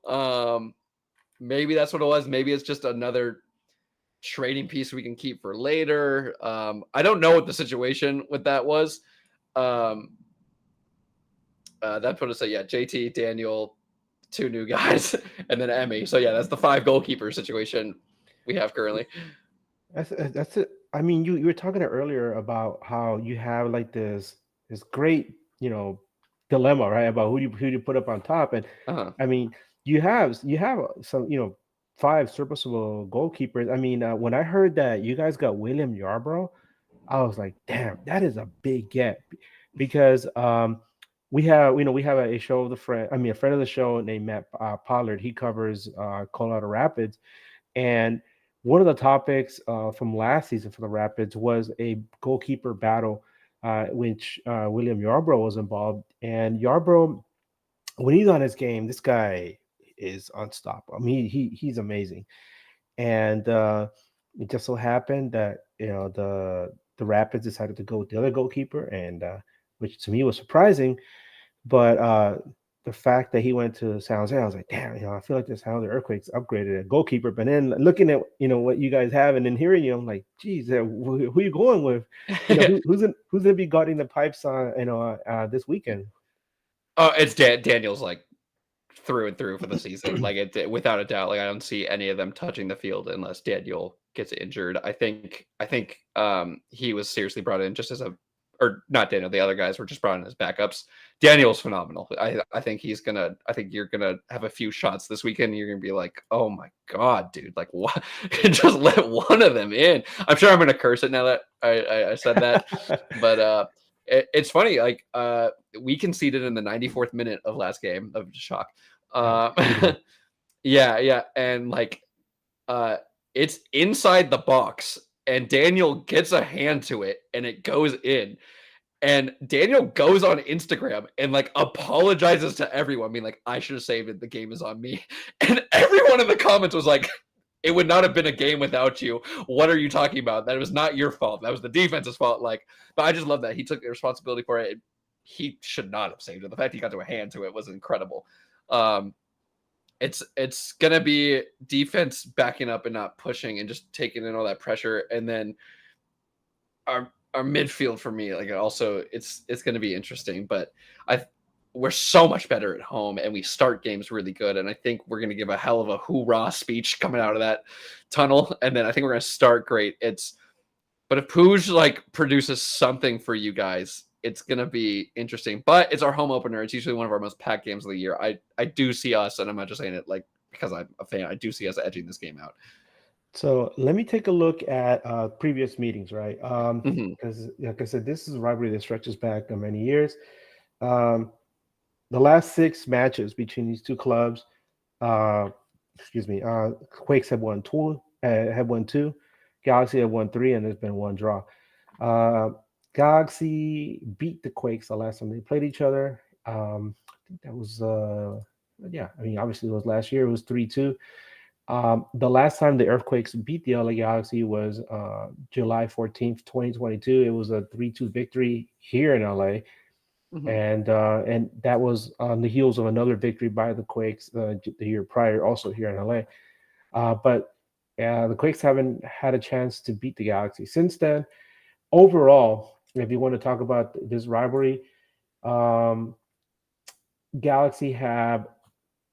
Maybe that's what it was. Maybe it's just another trading piece we can keep for later. I don't know what the situation with that was. That put us at JT, Daniel, 2 new guys, and then Emmy. So yeah, that's the 5 goalkeeper situation we have currently. That's it. I mean, you were talking earlier about how you have like this great dilemma, right? About who you put up on top, and I mean, you have some 5 serviceable goalkeepers. I mean, when I heard that you guys got William Yarbrough, I was like, damn, that is a big get, because we have a show of a friend of the show named Matt Pollard. He covers Colorado Rapids, and one of the topics from last season for the Rapids was a goalkeeper battle, which William Yarbrough was involved. And Yarbrough, when he's on his game, this guy is unstoppable. I mean, he's amazing. And it just so happened that the Rapids decided to go with the other goalkeeper, and which to me was surprising. But the fact that he went to San Jose, I was like, damn, I feel like this San Jose Earthquakes upgraded a goalkeeper. But then looking at what you guys have, and then hearing you, I'm like, geez, who are you going with? Who's gonna be guarding the pipes on this weekend? Oh, it's Daniel's like through and through for the season. Like it without a doubt. Like I don't see any of them touching the field unless Daniel gets injured. I think he was seriously brought in just as or not Daniel, the other guys were just brought in as backups. Daniel's phenomenal. I think you're gonna have a few shots this weekend and you're gonna be like, oh my god, dude, like what? Just let one of them in. I'm sure I'm gonna curse it now that I said that. But it's funny, like we conceded in the 94th minute of last game of shock. Uh, yeah, and like it's inside the box, and Daniel gets a hand to it, and it goes in. And Daniel goes on Instagram and like apologizes to everyone, being like, "I should have saved it. The game is on me." And everyone in the comments was like, "It would not have been a game without you. What are you talking about? That was not your fault. That was the defense's fault." Like, but I just love that he took the responsibility for it. He should not have saved it. The fact he got to a hand to it was incredible. Um, it's gonna be defense backing up and not pushing and just taking in all that pressure, and then our midfield for me, like also it's gonna be interesting. But I we're so much better at home, and we start games really good, and I think we're gonna give a hell of a hoorah speech coming out of that tunnel, and then I think we're gonna start great. But if Pooj like produces something for you guys, it's gonna be interesting. But it's our home opener. It's usually one of our most packed games of the year. I do see us, and I'm not just saying it like because I'm a fan. I do see us edging this game out. So let me take a look at previous meetings, right? Mhm. Because, like I said, this is a rivalry that stretches back many years. Um, the last 6 matches between these two clubs, uh, excuse me, Quakes have won two, Galaxy have won three, and there's been one draw. Uh, Galaxy beat the Quakes the last time they played each other. I think that was, yeah, I mean, obviously it was last year. It was 3-2. The last time the Earthquakes beat the LA Galaxy was July 14th, 2022. It was a 3-2 victory here in LA. Mhm. And that was on the heels of another victory by the Quakes the year prior, also here in LA. But the Quakes haven't had a chance to beat the Galaxy since then. Overall, if you want to talk about this rivalry, um, Galaxy have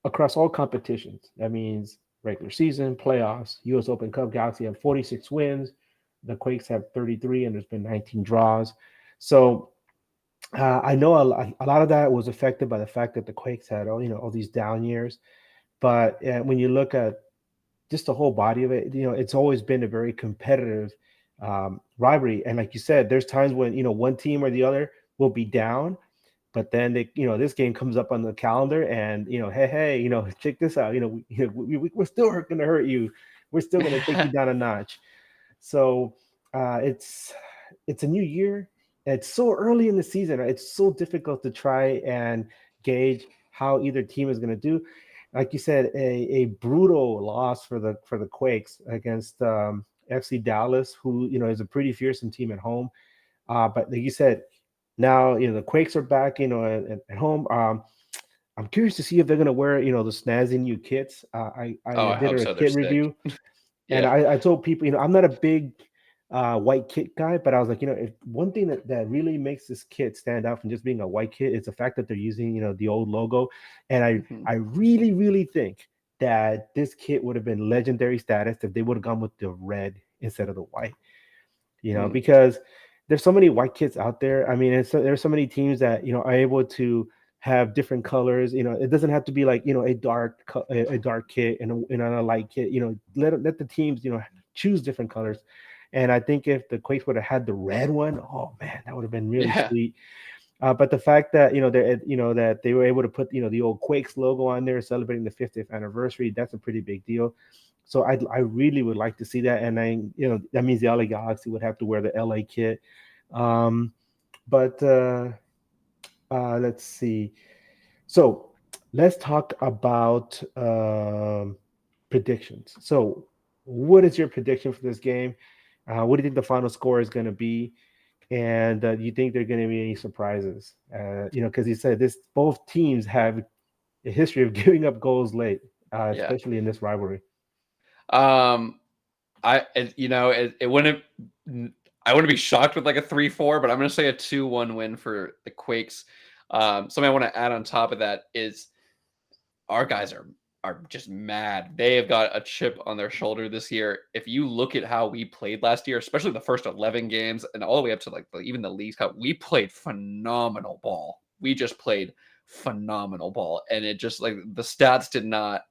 across all competitions. That means regular season, playoffs, U.S. Open Cup. Galaxy have 46 wins. The Quakes have 33, and there's been 19 draws. So I know a lot of that was affected by the fact that the Quakes had all these down years. But when you look at just the whole body of it, it's always been a very competitive rivalry. And like you said, there's times when one team or the other will be down, but then this game comes up on the calendar, and hey, check this out. We're still going to hurt you. We're still going to take you down a notch. So it's a new year. It's so early in the season. Right? It's so difficult to try and gauge how either team is going to do. Like you said, a brutal loss for the Quakes against FC Dallas, who is a pretty fearsome team at home. But like you said, now the Quakes are back, at home. I'm curious to see if they're going to wear the snazzy new kits. Oh, I I did hope a so. They're kit sick. review, and Yeah. I told people, I'm not a big white kit guy, but I was like, if one thing that really makes this kit stand out from just being a white kit is the fact that they're using the old logo, and Mhm. I really really think that this kit would have been legendary status if they would have gone with the red instead of the white. Mhm. Because there's so many white kits out there. I mean, there's so many teams that are able to have different colors. It doesn't have to be like a dark kit and a light kit. Let the teams choose different colors. And I think if the Quakes would have had the red one, oh man, that would have been really Yeah. sweet. But the fact that that they were able to put the old Quakes logo on there, celebrating the 50th anniversary, that's a pretty big deal. So I really would like to see that, and that means the LA Galaxy would have to wear the LA kit. Um, but let's see. So let's talk about predictions. So, what is your prediction for this game? What do you think the final score is going to be? And do you think there are going to be any surprises? Because you said both teams have a history of giving up goals late, Yeah. especially in this rivalry. Um, it wouldn't. I wouldn't be shocked with like a 3-4, but I'm gonna say a 2-1 win for the Quakes. Something I want to add on top of that is our guys are just mad. They have got a chip on their shoulder this year. If you look at how we played last year, especially the first 11 games and all the way up to like even the League Cup, we played phenomenal ball. We just played phenomenal ball, and it just like the stats did not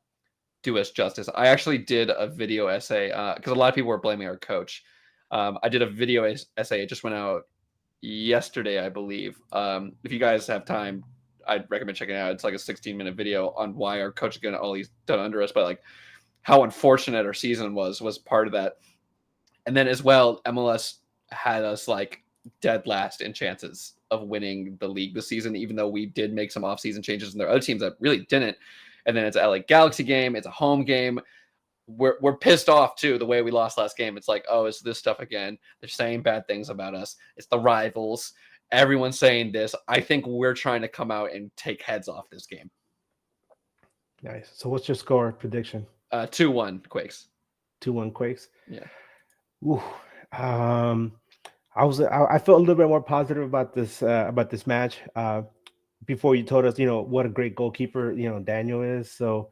do us justice. I actually did a video essay because a lot of people were blaming our coach. I did a essay. It just went out yesterday, I believe. If you guys have time, I'd recommend checking it out. It's like a 16-minute video on why our coach is getting all he's done under us, but like how unfortunate our season was part of that. And then as well, MLS had us like dead last in chances of winning the league this season, even though we did make some offseason changes, and there are other teams that really didn't. And then it's an LA Galaxy game. It's a home game. We're pissed off too the way we lost last game. It's like, oh, it's this stuff again. They're saying bad things about us. It's the rivals. Everyone's saying this. I think we're trying to come out and take heads off this game. Nice. So what's your score prediction? 2-1 Quakes. 2-1 Quakes. Yeah. Ooh. I felt a little bit more positive about this match. Before you told us, what a great goalkeeper, Daniel is. So,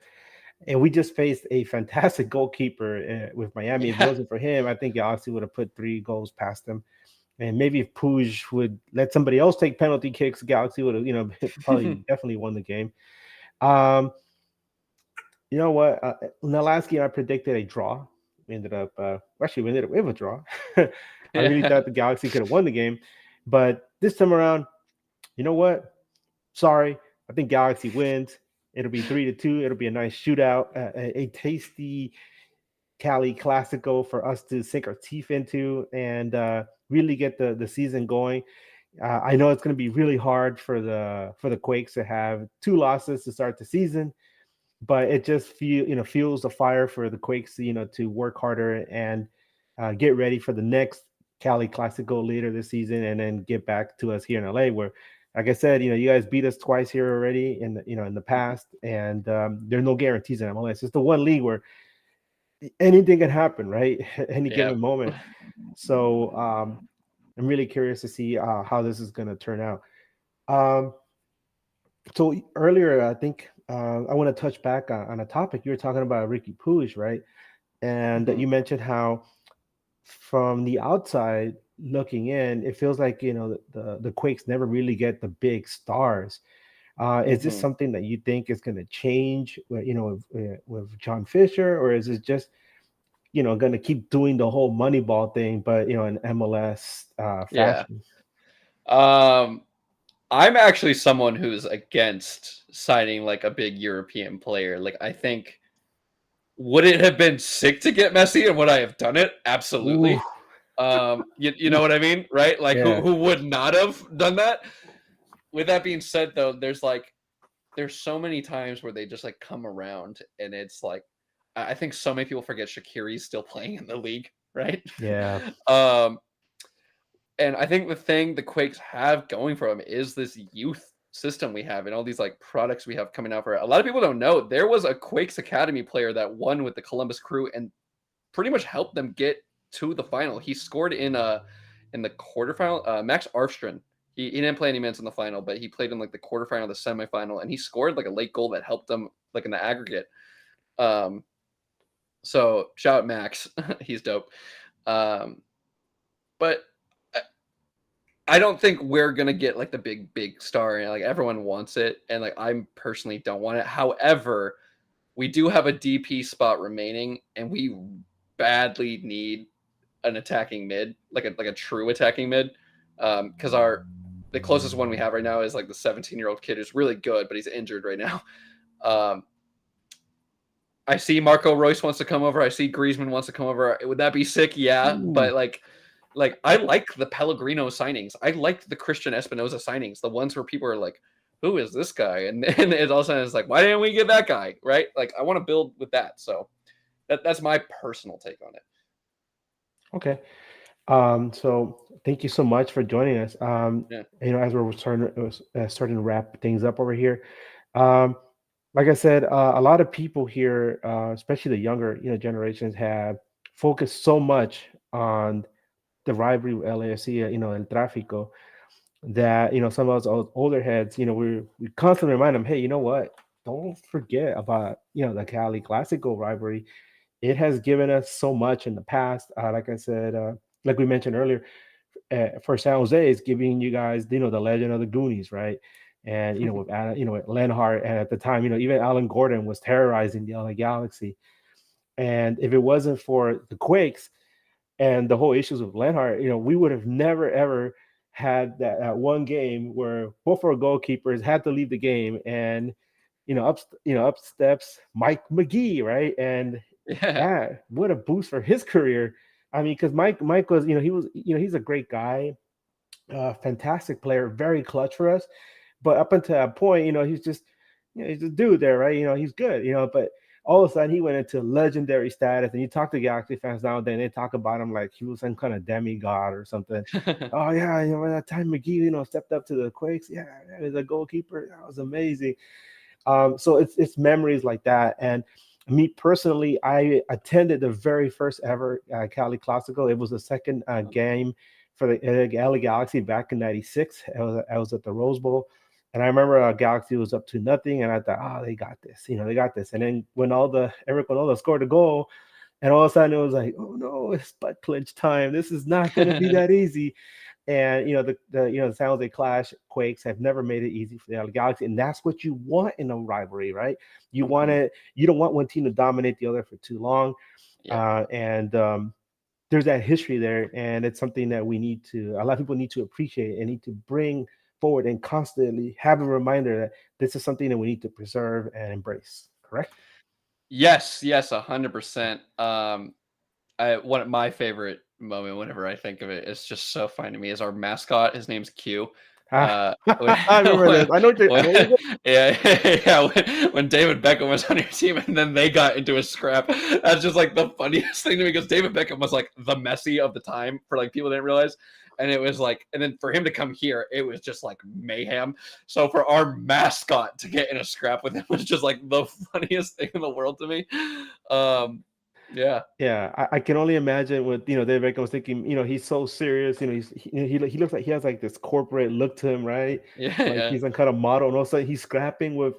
and we just faced a fantastic goalkeeper with Miami. If it wasn't for him, I think Galaxy would have put 3 goals past them. And maybe if Puig would let somebody else take penalty kicks, Galaxy would have, probably definitely won the game. You know what? In the last game, I predicted a draw. We ended up with a draw. I really thought the Galaxy could have won the game, but this time around, you know what? Sorry, I think Galaxy wins. It'll be 3-2. It'll be a nice shootout, a tasty Cali Classico for us to sink our teeth into and really get the season going. I know it's going to be really hard for the Quakes to have 2 losses to start the season, but it just fuels the fire for the Quakes, to work harder and get ready for the next Cali Classico later this season, and then get back to us here in LA, where, like I said, you guys beat us twice here already in the past, and there's no guarantees in MLS. It's the one league where anything can happen, right? Any given moment. So I'm really curious to see how this is going to turn out. So earlier, I think I want to touch back on a topic you were talking about, Ricky Puig, right? And you mentioned how from the outside looking in, it feels like the Quakes never really get the big stars. Is this something that you think is going to change, with John Fisher, or is it just going to keep doing the whole Moneyball thing, but in MLS fashion? I'm actually someone who's against signing like a big European player. Like, I think, would it have been sick to get Messi, and would I have done it? Absolutely. You know what I mean, right? Like, who would not have done that? With that being said, though, there's so many times where they just like come around, and it's like, I think so many people forget Shaqiri's still playing in the league, right? Yeah. And I think the thing the Quakes have going for them is this youth system we have, and all these like products we have coming out for it. A lot of people don't know there was a Quakes Academy player that won with the Columbus Crew and pretty much helped them get to the final. He scored in the quarterfinal. Max Arfstrand. He didn't play any minutes in the final, but he played in like the quarterfinal, the semifinal, and he scored like a late goal that helped them like in the aggregate. So shout out Max, he's dope. But I don't think we're gonna get like the big star, and like everyone wants it, and like I personally don't want it. However, we do have a DP spot remaining, and we badly need an attacking mid, like a true attacking mid, because the closest one we have right now is like the 17-year-old kid who's really good, but he's injured right now. I see Marco Royce wants to come over. I see Griezmann wants to come over. Would that be sick? Yeah, but like I like the Pellegrino signings. I liked the Christian Espinoza signings, the ones where people are like, who is this guy? And it all of a sudden it's like, why didn't we get that guy? Right? Like, I want to build with that. So that's my personal take on it. Okay. So thank you so much for joining us. As we're starting to wrap things up over here. Like I said, a lot of people here, especially the younger generations, have focused so much on the rivalry with LAFC, El Tráfico, that some of us older heads, we constantly remind them, hey, you know what? Don't forget about the Cali Classico rivalry. It has given us so much in the past. Like I said, like we mentioned earlier, for San Jose, it's giving you guys the legend of the Goonies, right? And with with Lenhart, and at the time, even Alan Gordon was terrorizing the LA Galaxy. And if it wasn't for the Quakes and the whole issues with Lenhart, we would have never ever had that one game where both our goalkeepers had to leave the game, and up steps Mike McGee, right? And Yeah. yeah, what a boost for his career. I mean, because Mike was, he's a great guy, fantastic player, very clutch for us. But up until that point, he's just, he's a dude there, right? He's good, but all of a sudden he went into legendary status. And you talk to Galaxy fans now and then, they talk about him like he was some kind of demigod or something. Oh yeah, that time McGee, stepped up to the Quakes. Yeah, he's a goalkeeper. That was amazing. So it's memories like that. And me personally, I attended the very first ever Cali Classico. It was the second game for the LA Galaxy back in '96. I was at the Rose Bowl, and I remember Galaxy was up to nothing, and I thought, oh, they got this, they got this. And then when Eric Winola scored a goal, and all of a sudden it was like, oh no, it's butt clinch time. This is not going to be that easy. And the San Jose Clash Quakes have never made it easy for the LA Galaxy, and that's what you want in a rivalry, right? You want Mhm. it. You don't want one team to dominate the other for too long, Yeah. and there's that history there, and it's something that a lot of people need to appreciate and need to bring forward and constantly have a reminder that this is something that we need to preserve and embrace. Correct? Yes, yes, 100%. One of my favorite moment whenever I think of it, it's just so funny to me, is our mascot. His name's Q. Ah, When, I remember when, this. I know. I know you're when, yeah, yeah, when David Beckham was on your team and then they got into a scrap, that's just like the funniest thing to me, because David Beckham was like the Messi of the time, for like people didn't realize. And it was like, and then for him to come here, it was just like mayhem. So for our mascot to get in a scrap with him was just like the funniest thing in the world to me. Yeah. Yeah, I can only imagine what David Beckham was thinking. He's so serious. He looks like he has like this corporate look to him, right? Yeah, Like yeah. he's some kind of model, and all of a sudden he's scrapping with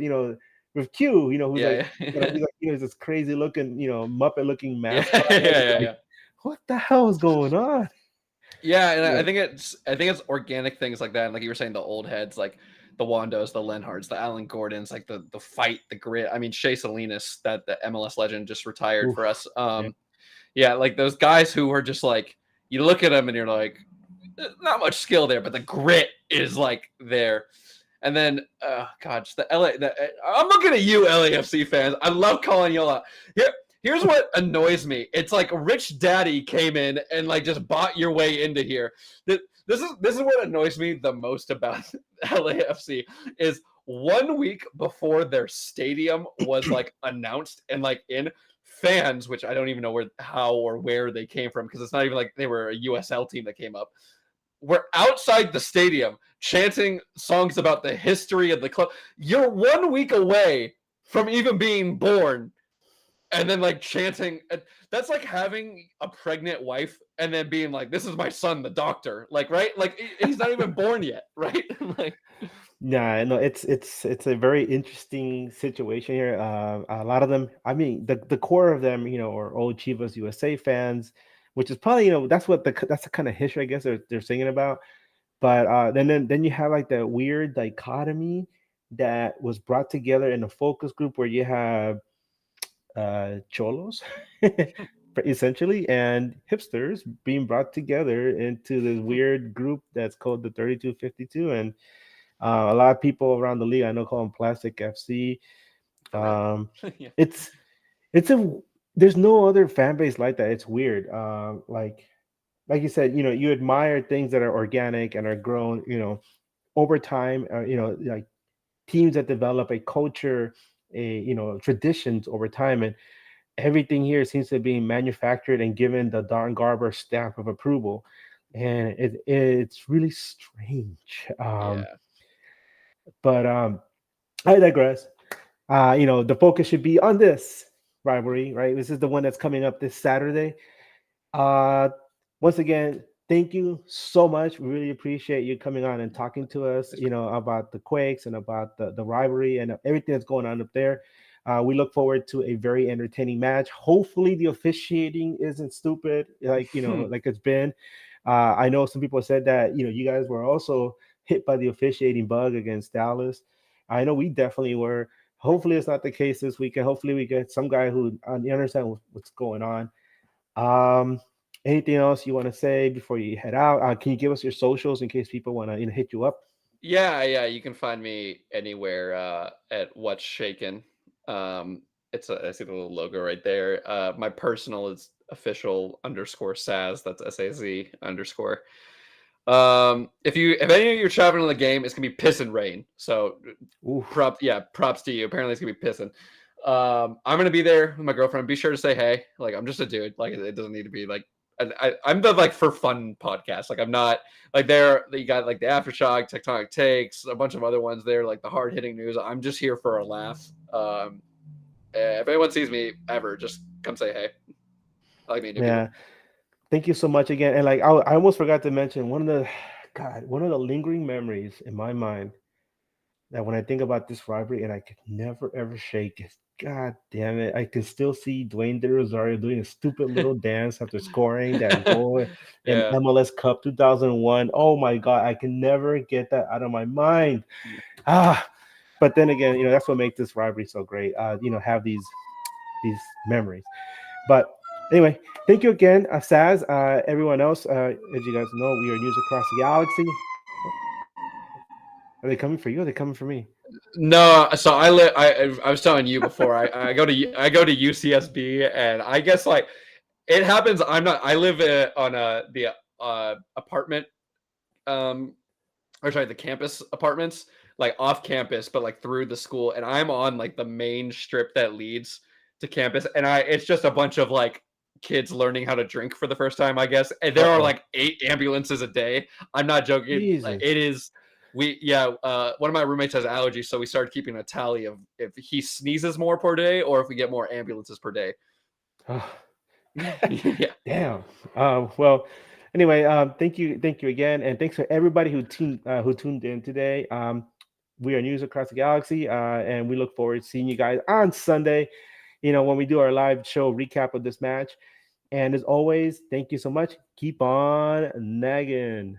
with Q. Who's like Yeah, yeah. he's like he's this crazy looking Muppet looking Yeah, mascot. yeah, And it's yeah, like, yeah. what the hell is going on? Yeah, and I Yeah, think it's organic things like that. And like you were saying, the old heads, like the Wandos, the Lenhards, the Alan Gordons, like the fight, the grit. I mean, Shea Salinas, that the MLS legend, just retired for oof, us. yeah, Yeah, like those guys who were just like, you look at them and you're like, not much skill there, but the grit is like there. And then, God, just the LA. I'm looking at you, LAFC fans. I love calling y'all out. Here's what annoys me. It's like Rich Daddy came in and like just bought your way into here. This is what annoys me the most about LAFC is 1 week before their stadium was like announced and like in, fans, which I don't even know how or where they came from, because it's not even like they were a USL team that came up, were outside the stadium chanting songs about the history of the club. You're 1 week away from even being born, and then like chanting. That's like having a pregnant wife and then being like, "This is my son, the doctor." Like, right? Like he's not even born yet, right? Like, nah, no, it's a very interesting situation here. A lot of them, I mean, the core of them, are old Chivas USA fans, which is probably that's the kind of history I guess they're singing about. But then you have like that weird dichotomy that was brought together in a focus group where you have cholos essentially and hipsters being brought together into this weird group that's called the 3252. And a lot of people around the league I know call them Plastic FC. for real. um Yeah. it's it's a there's no other fan base like that. It's weird. Like you said, you admire things that are organic and are grown, over time, like teams that develop a culture, traditions over time. And everything here seems to be manufactured and given the Don Garber stamp of approval. And it's really strange. Yeah. But I digress. The focus should be on this rivalry, right? This is the one that's coming up this Saturday. Uh, Once again, thank you so much. We really appreciate you coming on and talking to us, about the Quakes and about the rivalry and everything that's going on up there. We look forward to a very entertaining match. Hopefully, the officiating isn't stupid, like it's been. I know some people said that you guys were also hit by the officiating bug against Dallas. I know we definitely were. Hopefully, it's not the case this weekend. Hopefully, we get some guy who understands what's going on. Um, Anything else you want to say before you head out? Can you give us your socials in case people want to hit you up? Yeah, you can find me anywhere at What's Shaken. I see the little logo right there. My personal is official underscore Saz. That's SAZ underscore. If any of you are traveling in the game, it's gonna be piss and rain. So Oof. props to you. Apparently it's gonna be pissing. I'm gonna be there with my girlfriend. Be sure to say hey. Like I'm just a dude. Like it doesn't need to be like I'm the like for fun podcast. Like I'm not like there. You got like the aftershock, tectonic takes, a bunch of other ones there, like the hard hitting news. I'm just here for a laugh. If anyone sees me ever, just come say hey. I like meeting new people. Yeah. Thank you so much again. And like I almost forgot to mention one of the lingering memories in my mind that when I think about this rivalry and I could never ever shake is, God damn it, I can still see Dwayne De Rosario doing a stupid little dance after scoring that goal in Yeah. MLS Cup 2001. Oh my God, I can never get that out of my mind. Ah, but then again, that's what makes this rivalry so great. Have these memories. But anyway, thank you again, Saz. Everyone else, as you guys know, we are News Across the Galaxy. Are they coming for you? Or are they coming for me? No, so I was telling you before. I go to UCSB, and I guess like it happens. I live on the apartment, or sorry, the campus apartments, like off campus, but like through the school, and I'm on like the main strip that leads to campus, and it's just a bunch of like kids learning how to drink for the first time, I guess. And there are Uh-oh. like 8 ambulances a day. I'm not joking. Like Jesus. it is. One of my roommates has allergies, so we started keeping a tally of if he sneezes more per day or if we get more ambulances per day. Yeah. Damn. Well, anyway, thank you again, and thanks for everybody who tuned in today. We are News Across the Galaxy, and we look forward to seeing you guys on Sunday. When we do our live show recap of this match. And as always, thank you so much. Keep on nagging.